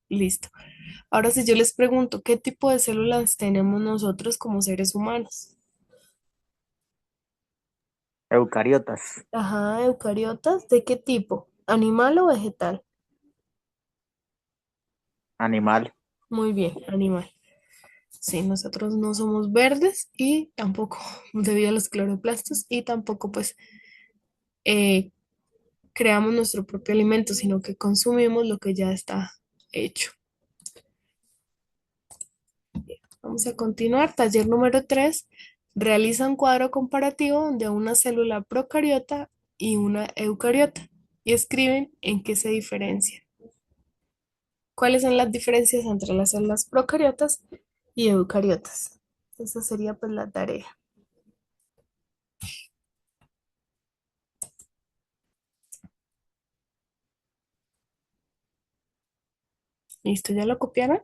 Listo. Ahora si yo les pregunto, ¿qué tipo de células tenemos nosotros como seres humanos? Eucariotas, Ajá, eucariotas, ¿de qué tipo? ¿Animal o vegetal? animal. Muy bien, animal. Sí, nosotros no somos verdes y tampoco debido a los cloroplastos y tampoco pues eh, creamos nuestro propio alimento, sino que consumimos lo que ya está hecho. Vamos a continuar. Taller número 3. Realiza un cuadro comparativo de una célula procariota y una eucariota y escriben en qué se diferencia. ¿Cuáles son las diferencias entre las células procariotas y eucariotas? Esa sería pues la tarea. ¿Listo? ¿Ya lo copiaron?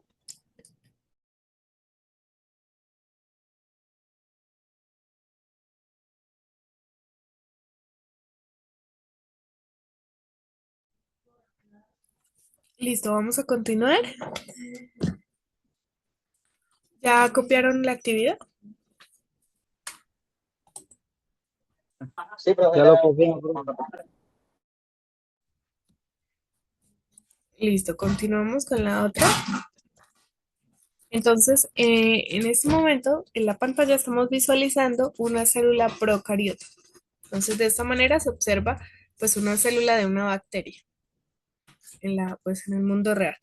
Listo, vamos a continuar. ¿Ya copiaron la actividad? Sí, profe, Ya ya. lo cogí, profe. Listo, continuamos con la otra. Entonces, en este momento, en la pantalla estamos visualizando una célula procariota. Entonces, de esta manera se observa pues una célula de una bacteria pues, en el mundo real.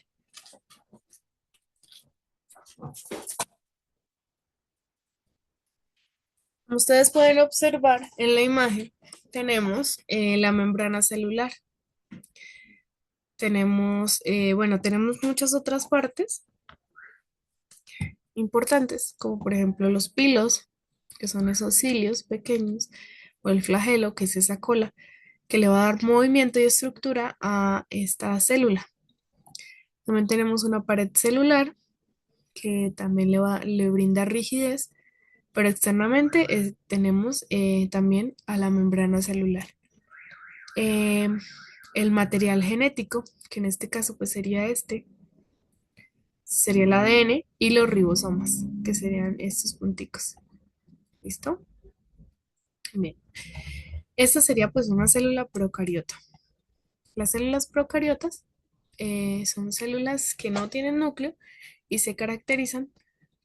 Como ustedes pueden observar en la imagen, tenemos la membrana celular. Tenemos, bueno, tenemos muchas otras partes importantes, como por ejemplo los pilos, que son esos cilios pequeños, o el flagelo, que es esa cola, que le va a dar movimiento y estructura a esta célula. También tenemos una pared celular, que también le brinda rigidez pero externamente tenemos también a la membrana celular. Eh, el material genético, que en este caso pues sería el ADN y los ribosomas, que serían estos punticos. ¿Listo? Bien. Esta sería pues una célula procariota. Las células procariotas son células que no tienen núcleo y se caracterizan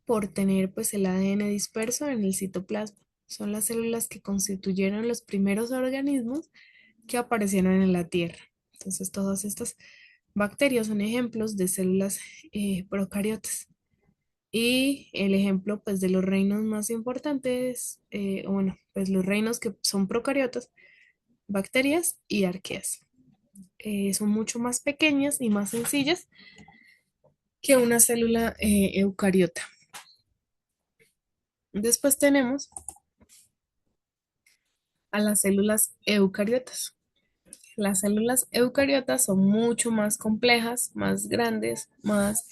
por tener pues el ADN disperso en el citoplasma. Son las células que constituyeron los primeros organismos que aparecieron en la Tierra. Entonces todas estas bacterias son ejemplos de células procariotas. Y el ejemplo pues de los reinos más importantes, bueno, pues los reinos que son procariotas, bacterias y arqueas. Son mucho más pequeñas y más sencillas que una célula eucariota. Después tenemos a las células eucariotas. Las células eucariotas son mucho más complejas, más grandes, más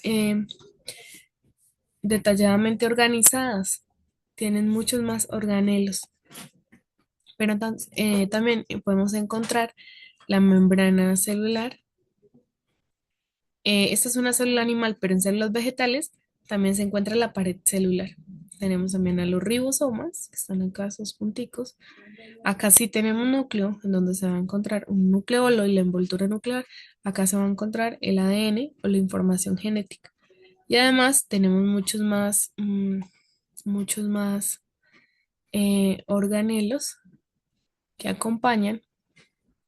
detalladamente organizadas. Tienen muchos más organelos. Pero también podemos encontrar la membrana celular. Esta es una célula animal, pero en células vegetales también se encuentra la pared celular. Tenemos también a los ribosomas, que están acá, esos punticos. Acá sí tenemos un núcleo, en donde se va a encontrar un nucleolo y la envoltura nuclear. Acá se va a encontrar el ADN o la información genética. Y además tenemos muchos más organelos que acompañan,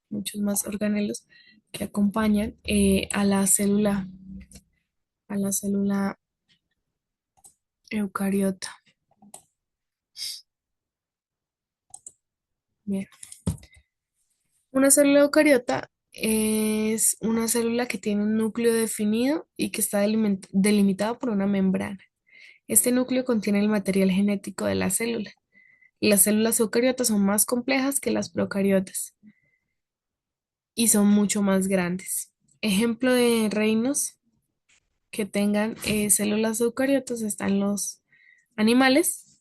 muchos más organelos que acompañan a la célula eucariota. Bien. Una célula eucariota es una célula que tiene un núcleo definido y que está delimitado por una membrana. Este núcleo contiene el material genético de la célula. Las células eucariotas son más complejas que las procariotas y son mucho más grandes. Ejemplo de reinos que tengan células eucariotas están los animales,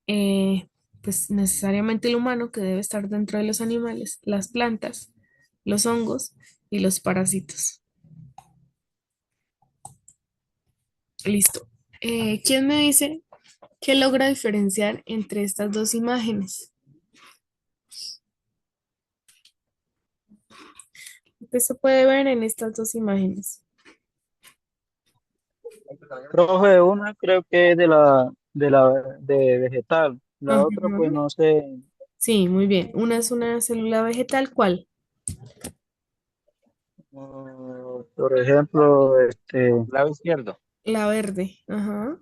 eh, pues necesariamente el humano que debe estar dentro de los animales, las plantas, los hongos y los parásitos. Listo. ¿Quién me dice qué logra diferenciar entre estas dos imágenes? ¿Qué se puede ver en estas dos imágenes? Profe, una creo que es de vegetal, la otra pues Ujú. no sé. Sí, muy bien. Una es una célula vegetal, ¿cuál? Por ejemplo, Lado izquierdo. La verde. Ajá.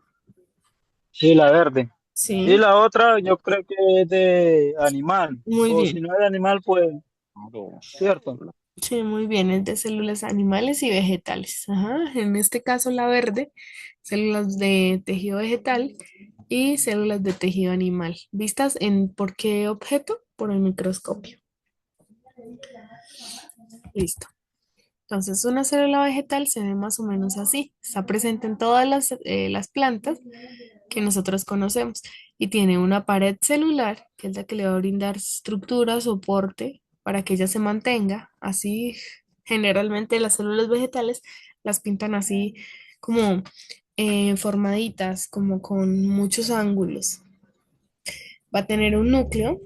sí, la verde. Y Sí, la otra yo creo que es de animal, muy o si bien. no es de animal, pues, Claro. cierto. Sí, muy bien. Es de células animales y vegetales. Ajá. En este caso, la verde, células de tejido vegetal y células de tejido animal. ¿Vistas en por qué objeto? Por el microscopio. Listo. Entonces, una célula vegetal se ve más o menos así. Está presente en todas las plantas que nosotros conocemos y tiene una pared celular, que es la que le va a brindar estructura, soporte para que ella se mantenga. Así, generalmente las células vegetales las pintan así como formaditas, como con muchos ángulos. Va a tener un núcleo.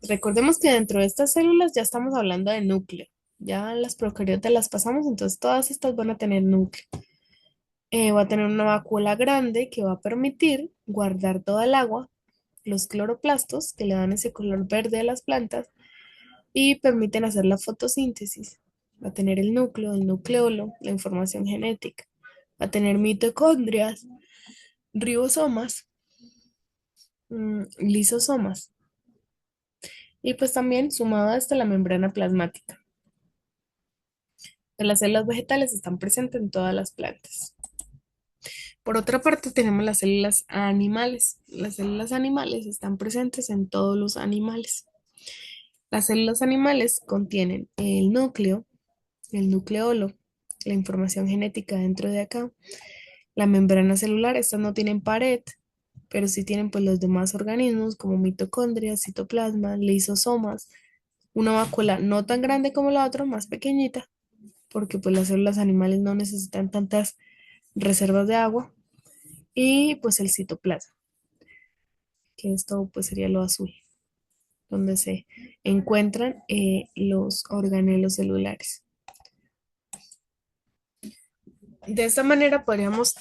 Recordemos que dentro de estas células ya estamos hablando de núcleo. Ya las procariotas las pasamos, entonces todas estas van a tener núcleo. Va a tener una vacuola grande que va a permitir guardar toda el agua, los cloroplastos que le dan ese color verde a las plantas y permiten hacer la fotosíntesis. Va a tener el núcleo, el nucleolo, la información genética. Va a tener mitocondrias, ribosomas, lisosomas y pues también sumado a esto la membrana plasmática. Las células vegetales están presentes en todas las plantas. Por otra parte, tenemos las células animales. Las células animales están presentes en todos los animales. Las células animales contienen el núcleo, el nucleolo, la información genética dentro de acá, la membrana celular. Estas no tienen pared, pero sí tienen pues los demás organismos como mitocondrias, citoplasma, lisosomas, una vacuola no tan grande como la otra, más pequeñita, porque pues las células animales no necesitan tantas reservas de agua, y pues el citoplasma, que esto pues sería lo azul, donde se encuentran los organelos celulares. De esta manera podríamos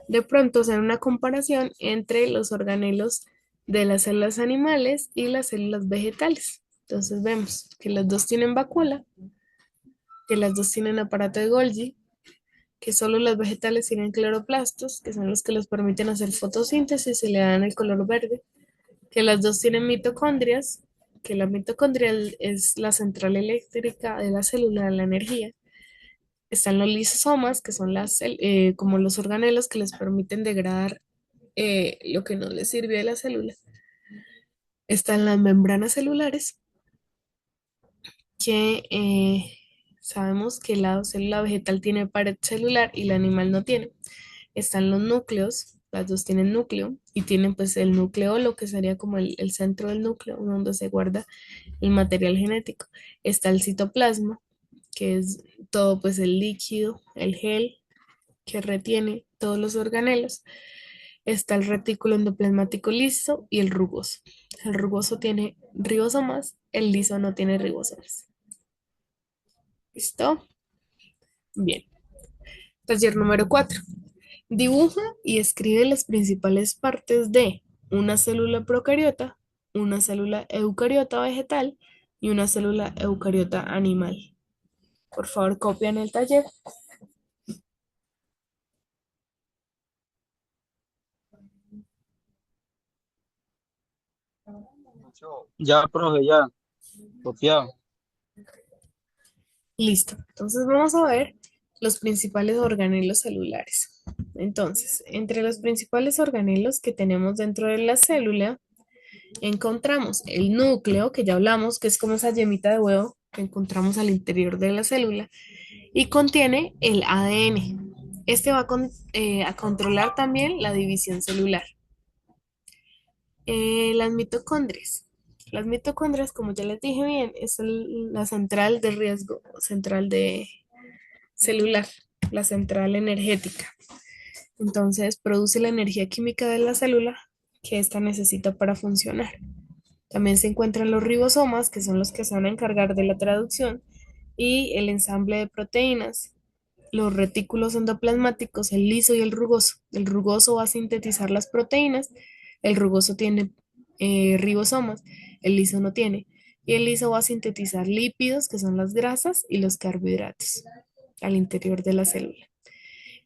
de pronto hacer una comparación entre los organelos de las células animales y las células vegetales. Entonces vemos que las dos tienen vacuola, que las dos tienen aparato de Golgi, que solo las vegetales tienen cloroplastos, que son los que les permiten hacer fotosíntesis y le dan el color verde, que las dos tienen mitocondrias, que la mitocondria es la central eléctrica de la célula de la energía. Están los lisosomas, que son como los organelos que les permiten degradar lo que no les sirve de la célula. Están las membranas celulares, que sabemos que la célula vegetal tiene pared celular y la animal no tiene. Están los núcleos, las dos tienen núcleo y tienen pues el nucleolo, que sería como el centro del núcleo, donde se guarda el material genético. Está el citoplasma, que es todo pues el líquido, el gel que retiene todos los organelos. Está el retículo endoplasmático liso y el rugoso. El rugoso tiene ribosomas, el liso no tiene ribosomas. ¿Listo? Bien. Taller número 4. Dibuja y escribe las principales partes de una célula procariota, una célula eucariota vegetal y una célula eucariota animal. Por favor, copian el taller. Ya, profe, ya, copiado. Listo. Entonces vamos a ver los principales organelos celulares. Entonces, entre los principales organelos que tenemos dentro de la célula, encontramos el núcleo, que ya hablamos, que es como esa yemita de huevo que encontramos al interior de la célula, y contiene el ADN. Este va a controlar también la división celular. Las mitocondrias. Las mitocondrias, como ya les dije bien, es la central de riesgo, central de celular, la central energética. Entonces, produce la energía química de la célula que ésta necesita para funcionar. También se encuentran los ribosomas, que son los que se van a encargar de la traducción y el ensamble de proteínas. Los retículos endoplasmáticos, el liso y el rugoso. El rugoso va a sintetizar las proteínas, el rugoso tiene ribosomas, el liso no tiene. Y el liso va a sintetizar lípidos, que son las grasas, y los carbohidratos al interior de la célula.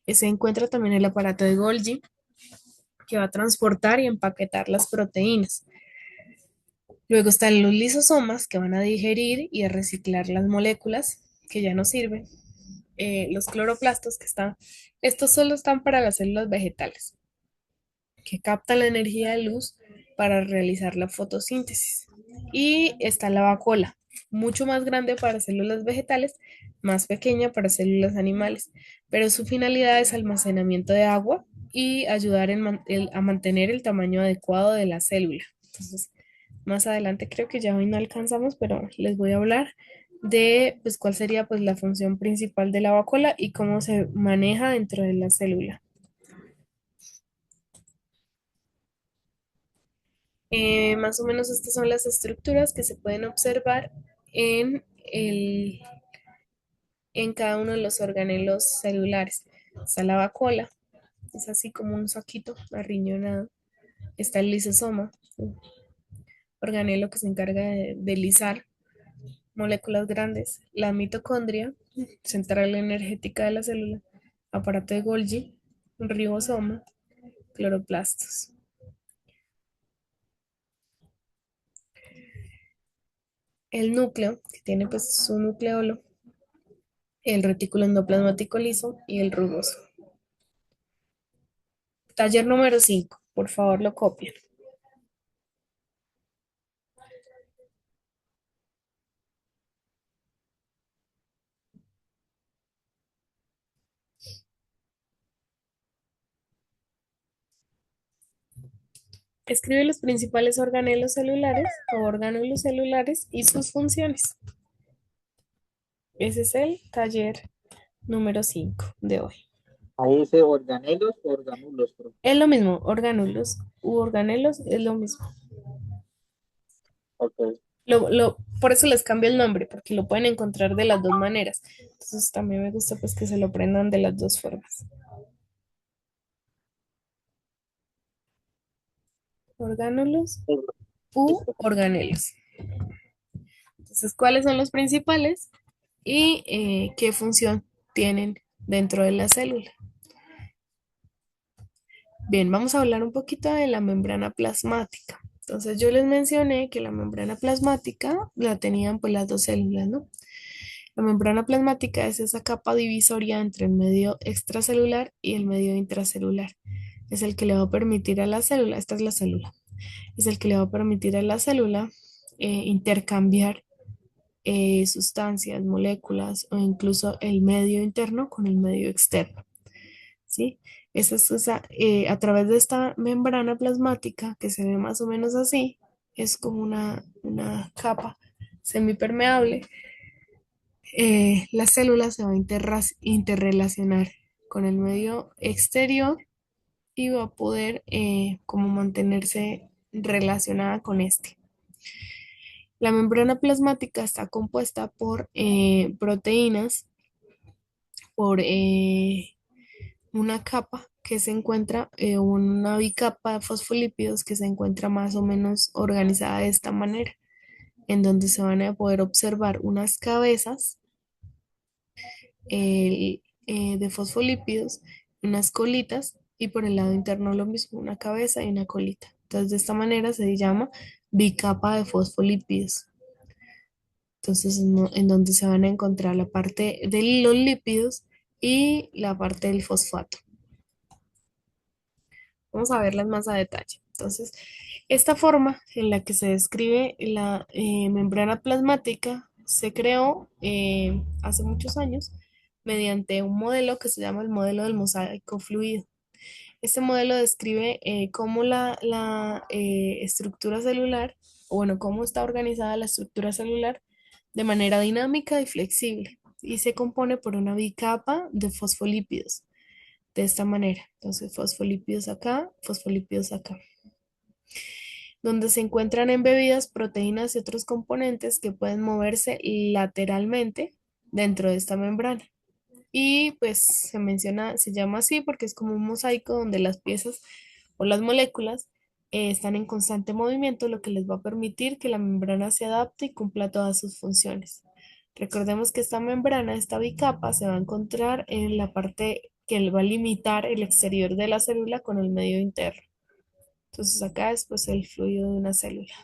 Se encuentra también el aparato de Golgi, que va a transportar y empaquetar las proteínas. Luego están los lisosomas, que van a digerir y a reciclar las moléculas que ya no sirven. Los cloroplastos, estos solo están para las células vegetales, que captan la energía de luz para realizar la fotosíntesis. Y está la vacuola, mucho más grande para células vegetales, más pequeña para células animales, pero su finalidad es almacenamiento de agua y ayudar a mantener el tamaño adecuado de la célula. Entonces, más adelante creo que ya hoy no alcanzamos, pero les voy a hablar de pues cuál sería pues la función principal de la vacuola y cómo se maneja dentro de la célula. Más o menos estas son las estructuras que se pueden observar en, en cada uno de los organelos celulares. Está la vacuola, es así como un saquito arriñonado. Está el lisosoma, un organelo que se encarga de lisar moléculas grandes. La mitocondria, central energética de la célula. Aparato de Golgi, un ribosoma, cloroplastos. El núcleo, que tiene pues su nucleolo, el retículo endoplasmático liso y el rugoso. Taller número 5, por favor lo copian. Escribe los principales organelos celulares o orgánulos celulares y sus funciones. Ese es el taller número 5 de hoy. Ahí dice organelos o organulos, profe. Es lo mismo, orgánulos u organelos es lo mismo. Ok. Por eso les cambio el nombre, porque lo pueden encontrar de las dos maneras. Entonces también me gusta pues que se lo aprendan de las dos formas. Orgánulos u Listo. organelos. Entonces, ¿cuáles son los principales y qué función tienen dentro de la célula? Bien, vamos a hablar un poquito de la membrana plasmática. Entonces, yo les mencioné que la membrana plasmática la tenían pues las dos células, ¿no? La membrana plasmática es esa capa divisoria entre el medio extracelular y el medio intracelular. Es el que le va a permitir a la célula, esta es la célula, es el que le va a permitir a la célula intercambiar sustancias, moléculas o incluso el medio interno con el medio externo, ¿sí? A través de esta membrana plasmática que se ve más o menos así, es como una capa semipermeable. La célula se va a interrelacionar con el medio exterior y va a poder como mantenerse relacionada con este. La membrana plasmática está compuesta por proteínas, por una capa que se encuentra, una bicapa de fosfolípidos que se encuentra más o menos organizada de esta manera, en donde se van a poder observar unas cabezas de fosfolípidos, unas colitas y por el lado interno lo mismo, una cabeza y una colita. Entonces, de esta manera se llama bicapa de fosfolípidos. Entonces, en donde se van a encontrar la parte de los lípidos y la parte del fosfato. Vamos a verlas más a detalle. Entonces, esta forma en la que se describe la membrana plasmática se creó hace muchos años mediante un modelo que se llama el modelo del mosaico fluido. Este modelo describe cómo la estructura celular, o bueno, cómo está organizada la estructura celular de manera dinámica y flexible y se compone por una bicapa de fosfolípidos de esta manera. Entonces, fosfolípidos acá, donde se encuentran embebidas proteínas y otros componentes que pueden moverse lateralmente dentro de esta membrana. Y pues se llama así porque es como un mosaico donde las piezas o las moléculas están en constante movimiento, lo que les va a permitir que la membrana se adapte y cumpla todas sus funciones. Recordemos que esta membrana, esta bicapa, se va a encontrar en la parte que va a limitar el exterior de la célula con el medio interno. Entonces acá es pues el fluido de una célula.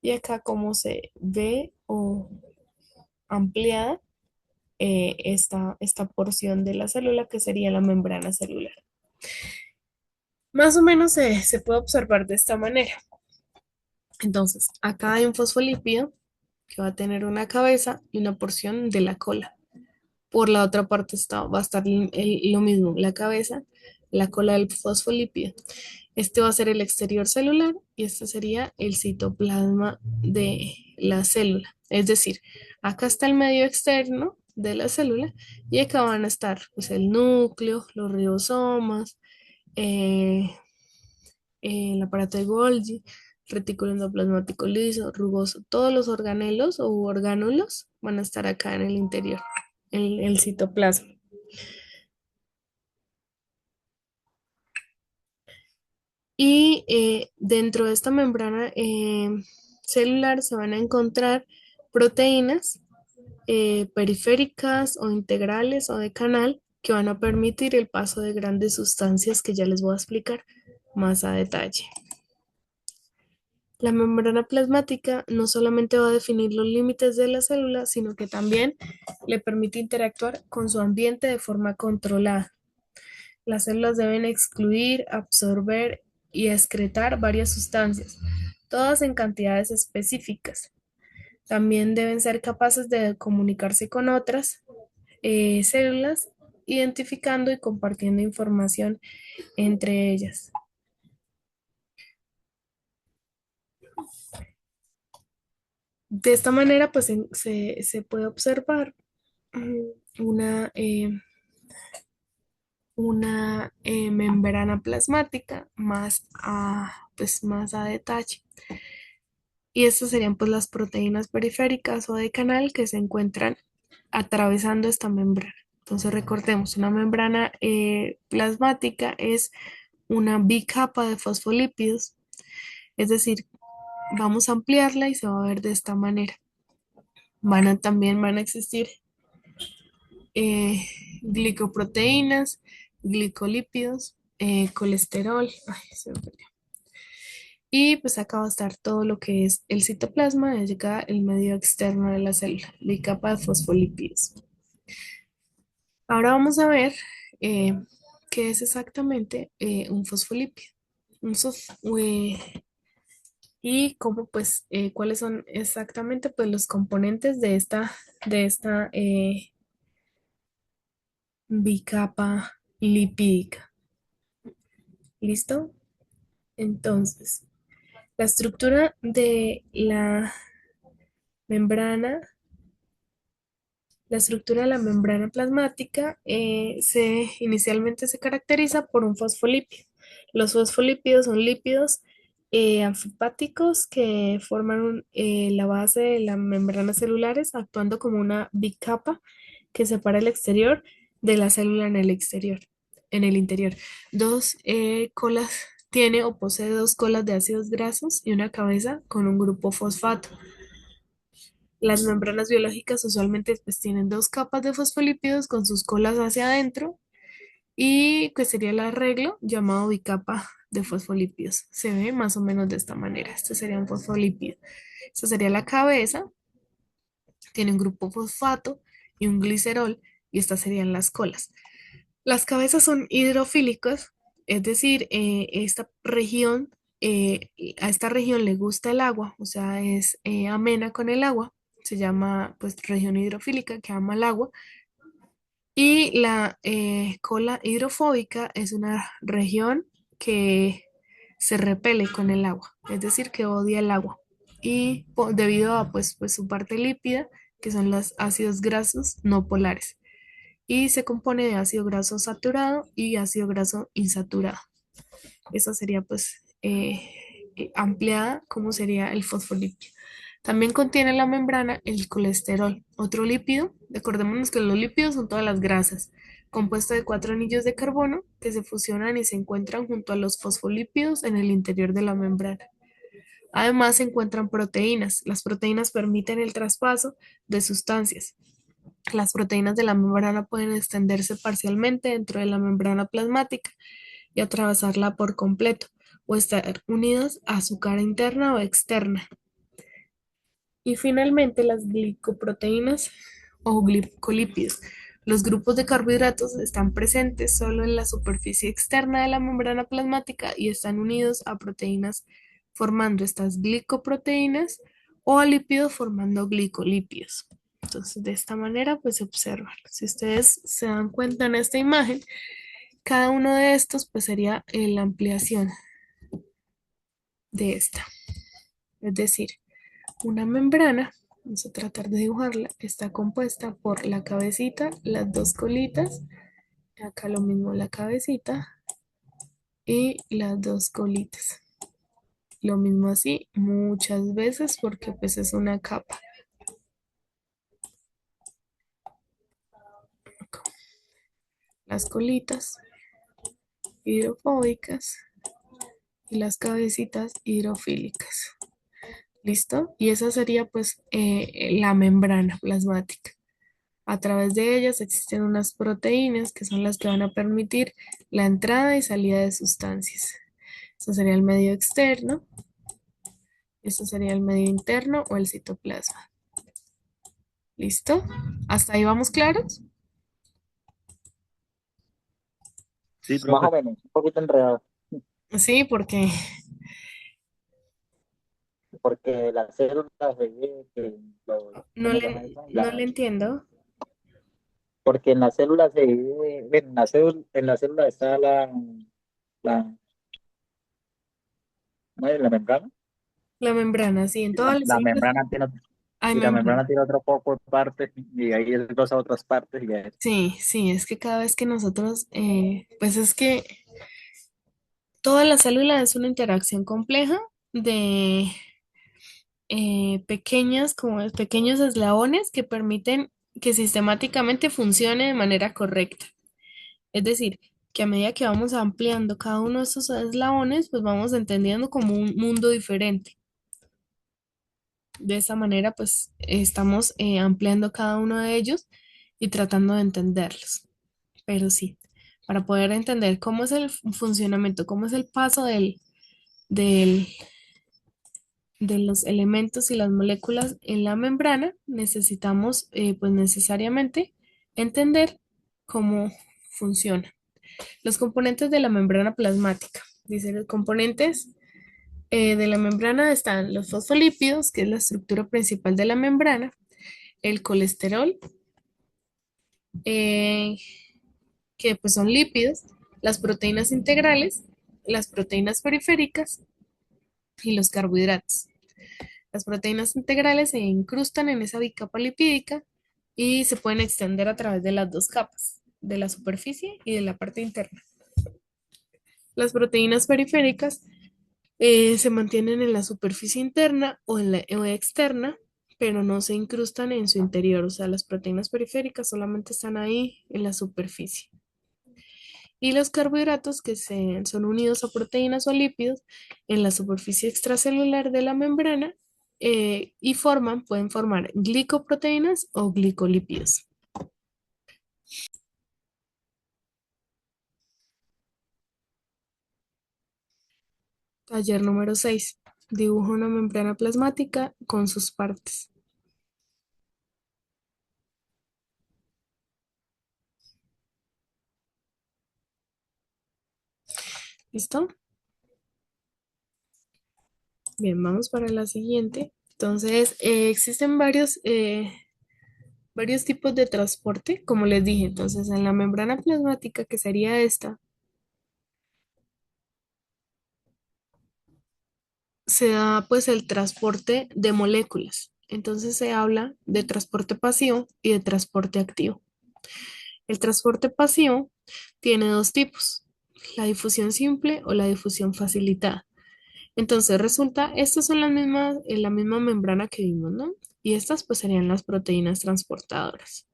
Y acá como se ve o ampliada esta porción de la célula que sería la membrana celular. Más o menos se puede observar de esta manera. Entonces, acá hay un fosfolípido que va a tener una cabeza y una porción de la cola. Por la otra parte va a estar lo mismo, la cabeza, la cola del fosfolípido. Este va a ser el exterior celular y este sería el citoplasma de la célula. Es decir, acá está el medio externo de la célula y acá van a estar pues, el núcleo, los ribosomas, eh, el aparato de Golgi, retículo endoplasmático liso, rugoso, todos los organelos o orgánulos van a estar acá en el interior, en el citoplasma. Y dentro de esta membrana celular se van a encontrar proteínas periféricas o integrales o de canal que van a permitir el paso de grandes sustancias que ya les voy a explicar más a detalle. La membrana plasmática no solamente va a definir los límites de la célula, sino que también le permite interactuar con su ambiente de forma controlada. Las células deben excluir, absorber y excretar varias sustancias, todas en cantidades específicas. También deben ser capaces de comunicarse con otras células, identificando y compartiendo información entre ellas. De esta manera, pues se puede observar una, membrana plasmática más pues, más a detalle. Y estas serían pues las proteínas periféricas o de canal que se encuentran atravesando esta membrana. Entonces recordemos, una membrana plasmática es una bicapa de fosfolípidos, es decir, vamos a ampliarla y se va a ver de esta manera. También van a existir glicoproteínas, glicolípidos, colesterol. Ay, se me perdió. Y pues acá va a estar todo lo que es el citoplasma, es acá el medio externo de la célula, la capa de fosfolípidos. Ahora vamos a ver eh, qué es exactamente un fosfolípido. Un sos- eh, y cómo pues cuáles son exactamente pues los componentes de esta bicapa lipídica. ¿Listo? Entonces, la estructura de membrana, la estructura de la membrana plasmática inicialmente se caracteriza por un fosfolípido. Los fosfolípidos son lípidos anfipáticos que forman la base de las membranas celulares, actuando como una bicapa que separa el exterior de la célula en el interior. Dos colas tiene o posee dos colas de ácidos grasos y una cabeza con un grupo fosfato. Las membranas biológicas usualmente pues, tienen dos capas de fosfolípidos con sus colas hacia adentro y que sería el arreglo llamado bicapa de fosfolípidos. Se ve más o menos de esta manera. Este sería un fosfolípido. Esta sería la cabeza, tiene un grupo fosfato y un glicerol y estas serían las colas. Las cabezas son hidrofílicas, es decir, a esta región le gusta el agua, o sea, es amena con el agua, se llama pues región hidrofílica que ama el agua. Y la cola hidrofóbica es una región que se repele con el agua, es decir, que odia el agua. Y debido a pues, su parte lípida, que son los ácidos grasos no polares y se compone de ácido graso saturado y ácido graso insaturado. Esa sería pues ampliada como sería el fosfolípido. También contiene la membrana el colesterol, otro lípido. Recordémonos que los lípidos son todas las grasas, compuesto de cuatro anillos de carbono que se fusionan y se encuentran junto a los fosfolípidos en el interior de la membrana. Además se encuentran proteínas. Las proteínas permiten el traspaso de sustancias. Las proteínas de la membrana pueden extenderse parcialmente dentro de la membrana plasmática y atravesarla por completo, o estar unidas a su cara interna o externa. Y finalmente las glicoproteínas o glicolípidos. Los grupos de carbohidratos están presentes solo en la superficie externa de la membrana plasmática y están unidos a proteínas formando estas glicoproteínas o a lípidos formando glicolípidos. Entonces, de esta manera, pues se observan. Si ustedes se dan cuenta en esta imagen, cada uno de estos, pues sería la ampliación de esta. Es decir, una membrana, vamos a tratar de dibujarla, está compuesta por la cabecita, las dos colitas, acá lo mismo la cabecita y las dos colitas. Lo mismo así muchas veces porque pues es una capa. Las colitas hidrofóbicas y las cabecitas hidrofílicas. ¿Listo? Y esa sería pues la membrana plasmática. A través de ellas existen unas proteínas que son las que van a permitir la entrada y salida de sustancias. Eso sería el medio externo, esto sería el medio interno o el citoplasma. ¿Listo? ¿Hasta ahí vamos claros? Sí, Más profe. o menos, un poquito enredado, Sí, porque porque las células se que no ¿cómo se llama le, eso? no le entiendo. Porque en las células se divide, bueno, en la célula está la, ¿cómo es? La membrana. La membrana, sí, en La, todas las la células. membrana tiene, Hay Y la membrana. membrana tiene otro poco de partes y ahí desglosa otras partes y ya. Sí, sí, es que cada vez que nosotros, pues es que toda la célula es una interacción compleja de pequeñas, como pequeños eslabones que permiten que sistemáticamente funcione de manera correcta. Es decir, que a medida que vamos ampliando cada uno de estos eslabones, pues vamos entendiendo como un mundo diferente. De esa manera, pues estamos ampliando cada uno de ellos y tratando de entenderlos. Pero sí, para poder entender cómo es el funcionamiento, cómo es el paso del, de los elementos y las moléculas en la membrana, necesitamos pues necesariamente entender cómo funciona. Los componentes de la membrana plasmática. Dice, los componentes de la membrana están los fosfolípidos, que es la estructura principal de la membrana, el colesterol, eh, que pues son lípidos, las proteínas integrales, las proteínas periféricas y los carbohidratos. Las proteínas integrales se incrustan en esa bicapa lipídica y se pueden extender a través de las dos capas, de la superficie y de la parte interna. Las proteínas periféricas se mantienen en la superficie interna o externa, pero no se incrustan en su interior. O sea, las proteínas periféricas solamente están ahí en la superficie. Y los carbohidratos son unidos a proteínas o lípidos en la superficie extracelular de la membrana y pueden formar glicoproteínas o glicolípidos. Taller número 6. Dibuja una membrana plasmática con sus partes. ¿Listo? Bien, vamos para la siguiente. Entonces, existen varios tipos de transporte, como les dije. Entonces, en la membrana plasmática, que sería esta, se da pues el transporte de moléculas. Entonces, se habla de transporte pasivo y de transporte activo. El transporte pasivo tiene dos tipos, la difusión simple o la difusión facilitada. Entonces resulta, estas son las mismas, en la misma membrana que vimos, ¿no? Y estas pues serían las proteínas transportadoras,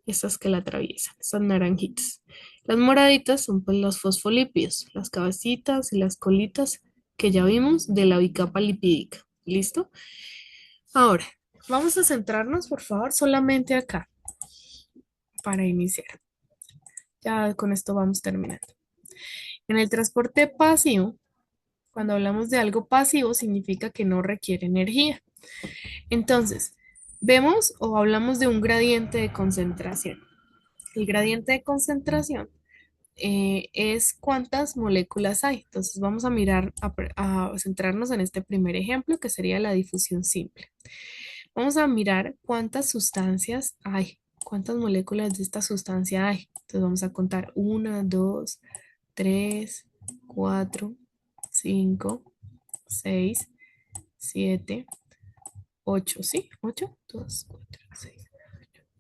estas que la atraviesan, estas naranjitas. Las moraditas son pues los fosfolípidos, las cabecitas y las colitas que ya vimos de la bicapa lipídica. ¿Listo? Ahora, vamos a centrarnos por favor solamente acá para iniciar. Ya con esto vamos terminando. En el transporte pasivo, cuando hablamos de algo pasivo, significa que no requiere energía. Entonces, vemos o hablamos de un gradiente de concentración. El gradiente de concentración es cuántas moléculas hay. Entonces, vamos a mirar, a centrarnos en este primer ejemplo, que sería la difusión simple. Vamos a mirar cuántas sustancias hay, cuántas moléculas de esta sustancia hay. Entonces, vamos a contar 1, 2, 3, 4, 5, 6, 7, 8, ¿sí? 8, 2, 4, 6.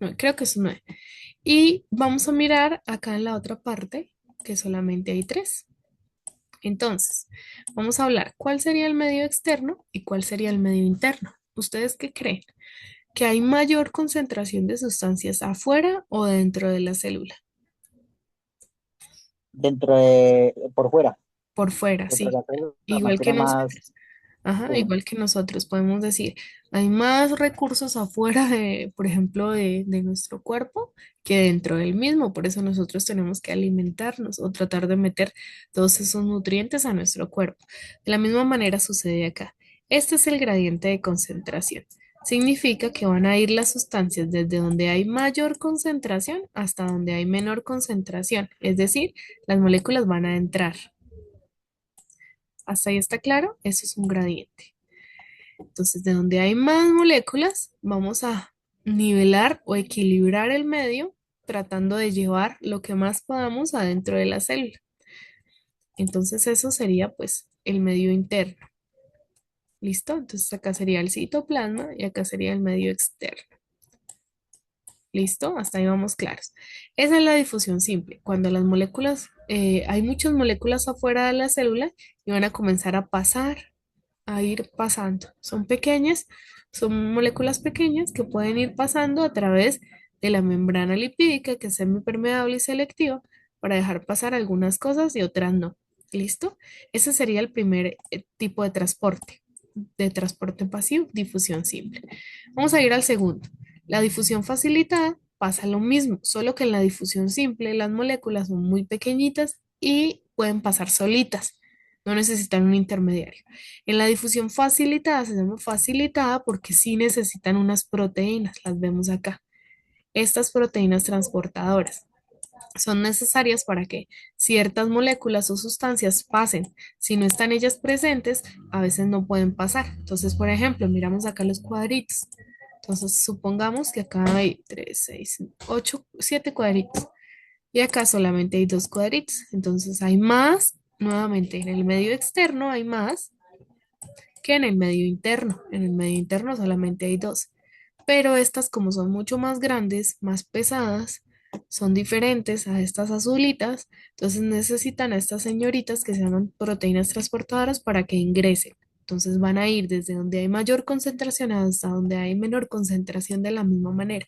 No, creo que es 9. Y vamos a mirar acá en la otra parte que solamente hay 3. Entonces, vamos a hablar cuál sería el medio externo y cuál sería el medio interno. ¿Ustedes qué creen? ¿Que hay mayor concentración de sustancias afuera o dentro de la célula? Por fuera, Por fuera, dentro de sí. la célula Igual que mantiene más, nosotros. Ajá, sí, igual que nosotros podemos decir, hay más recursos afuera de, por ejemplo, de nuestro cuerpo que dentro del mismo. Por eso nosotros tenemos que alimentarnos o tratar de meter todos esos nutrientes a nuestro cuerpo. De la misma manera sucede acá. Este es el gradiente de concentración. Significa que van a ir las sustancias desde donde hay mayor concentración hasta donde hay menor concentración. Es decir, las moléculas van a entrar. ¿Hasta ahí está claro? Eso es un gradiente. Entonces, de donde hay más moléculas, vamos a nivelar o equilibrar el medio, tratando de llevar lo que más podamos adentro de la célula. Entonces, eso sería pues el medio interno. ¿Listo? Entonces acá sería el citoplasma y acá sería el medio externo. ¿Listo? Hasta ahí vamos claros. Esa es la difusión simple. Cuando las moléculas, hay muchas moléculas afuera de la célula y van a comenzar a pasar, a ir pasando. Son pequeñas, son moléculas pequeñas que pueden ir pasando a través de la membrana lipídica, que es semipermeable y selectiva, para dejar pasar algunas cosas y otras no. ¿Listo? Ese sería el primer tipo de transporte pasivo, difusión simple. Vamos a ir al segundo. La difusión facilitada pasa lo mismo, solo que en la difusión simple las moléculas son muy pequeñitas y pueden pasar solitas, no necesitan un intermediario. En la difusión facilitada se llama facilitada porque sí necesitan unas proteínas, las vemos acá. Estas proteínas transportadoras son necesarias para que ciertas moléculas o sustancias pasen. Si no están ellas presentes, a veces no pueden pasar. Entonces, por ejemplo, miramos acá los cuadritos. Entonces, supongamos que acá hay 3, 6, 8, 7 cuadritos y acá solamente hay 2 cuadritos. Entonces, hay más, nuevamente en el medio externo hay más que en el medio interno. En el medio interno solamente hay 2. Pero estas, como son mucho más grandes, más pesadas, son diferentes a estas azulitas, entonces necesitan a estas señoritas que se llaman proteínas transportadoras para que ingresen. Entonces van a ir desde donde hay mayor concentración hasta donde hay menor concentración de la misma manera.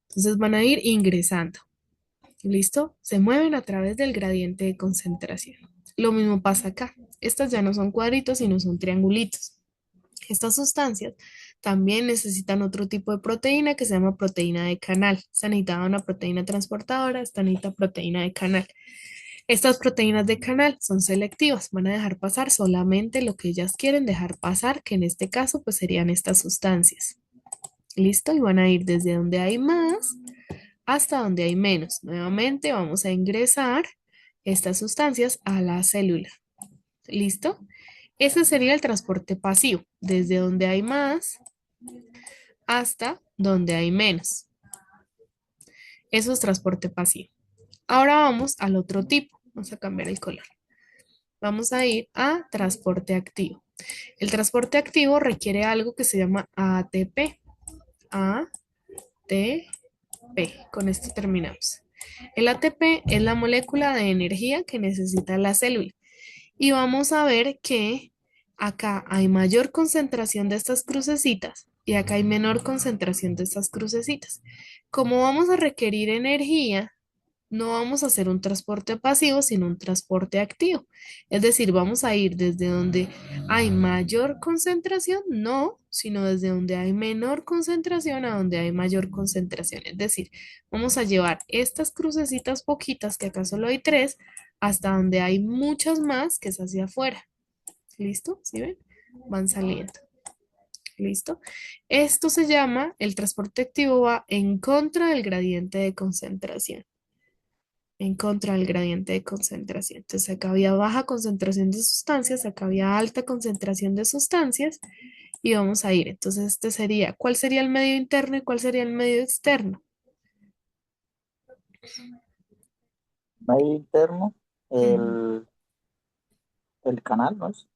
Entonces van a ir ingresando. ¿Listo? Se mueven a través del gradiente de concentración. Lo mismo pasa acá. Estas ya no son cuadritos, sino son triangulitos. Estas sustancias también necesitan otro tipo de proteína que se llama proteína de canal. Esta necesita una proteína transportadora, esta necesita proteína de canal. Estas proteínas de canal son selectivas, van a dejar pasar solamente lo que ellas quieren dejar pasar, que en este caso pues serían estas sustancias. ¿Listo? Y van a ir desde donde hay más hasta donde hay menos. Nuevamente vamos a ingresar estas sustancias a la célula. ¿Listo? Ese sería el transporte pasivo, desde donde hay más hasta donde hay menos. Eso es transporte pasivo. Ahora vamos al otro tipo. Vamos a cambiar el color. Vamos a ir a transporte activo. El transporte activo requiere algo que se llama ATP. ATP. Con esto terminamos. El ATP es la molécula de energía que necesita la célula. Y vamos a ver que acá hay mayor concentración de estas crucecitas y acá hay menor concentración de estas crucecitas. Como vamos a requerir energía, no vamos a hacer un transporte pasivo, sino un transporte activo. Es decir, vamos a ir desde donde hay mayor concentración, no, sino desde donde hay menor concentración a donde hay mayor concentración. Es decir, vamos a llevar estas crucecitas poquitas, que acá solo hay 3, hasta donde hay muchas más, que es hacia afuera. ¿Listo? ¿Sí ven? Van saliendo. ¿Listo? Esto se llama, el transporte activo va en contra del gradiente de concentración. En contra del gradiente de concentración. Entonces acá había baja concentración de sustancias, acá había alta concentración de sustancias y vamos a ir. Entonces este sería, ¿cuál sería el medio interno y cuál sería el medio externo? Medio interno, Ujú. el canal, ¿no es?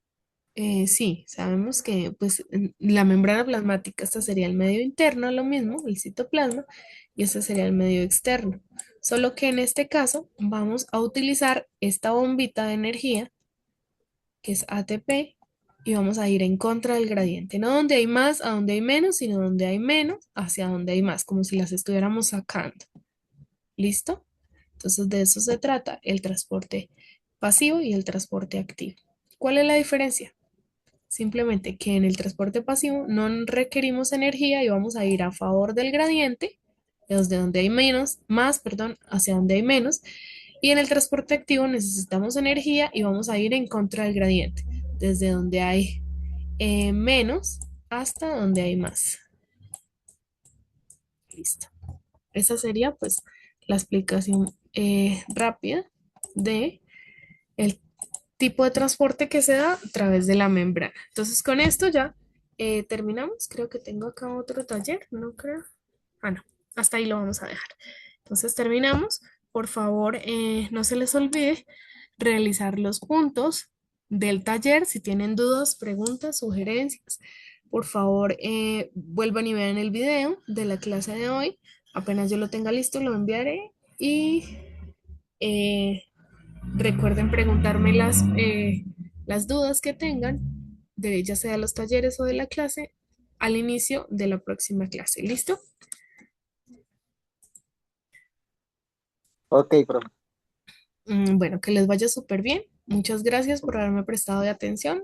Sí, sabemos que pues la membrana plasmática, esta sería el medio interno, lo mismo, el citoplasma, y este sería el medio externo. Solo que en este caso vamos a utilizar esta bombita de energía, que es ATP, y vamos a ir en contra del gradiente, no donde hay más a donde hay menos, sino donde hay menos hacia donde hay más, como si las estuviéramos sacando. ¿Listo? Entonces de eso se trata el transporte pasivo y el transporte activo. ¿Cuál es la diferencia? Simplemente que en el transporte pasivo no requerimos energía y vamos a ir a favor del gradiente, desde donde hay menos, más, perdón, hacia donde hay menos. Y en el transporte activo necesitamos energía y vamos a ir en contra del gradiente, desde donde hay menos hasta donde hay más. Listo. Esa sería pues la explicación rápida de el tipo de transporte que se da a través de la membrana. Entonces, con esto ya terminamos. Creo que tengo acá otro taller, no creo. Ah, no, hasta ahí lo vamos a dejar. Entonces, terminamos. Por favor, no se les olvide realizar los puntos del taller. Si tienen dudas, preguntas, sugerencias, por favor, vuelvan y vean el video de la clase de hoy. Apenas yo lo tenga listo, lo enviaré y eh, recuerden preguntarme las dudas que tengan, de ya sea los talleres o de la clase, al inicio de la próxima clase. ¿Listo? Ok, profe. Bueno, que les vaya súper bien. Muchas gracias por haberme prestado de atención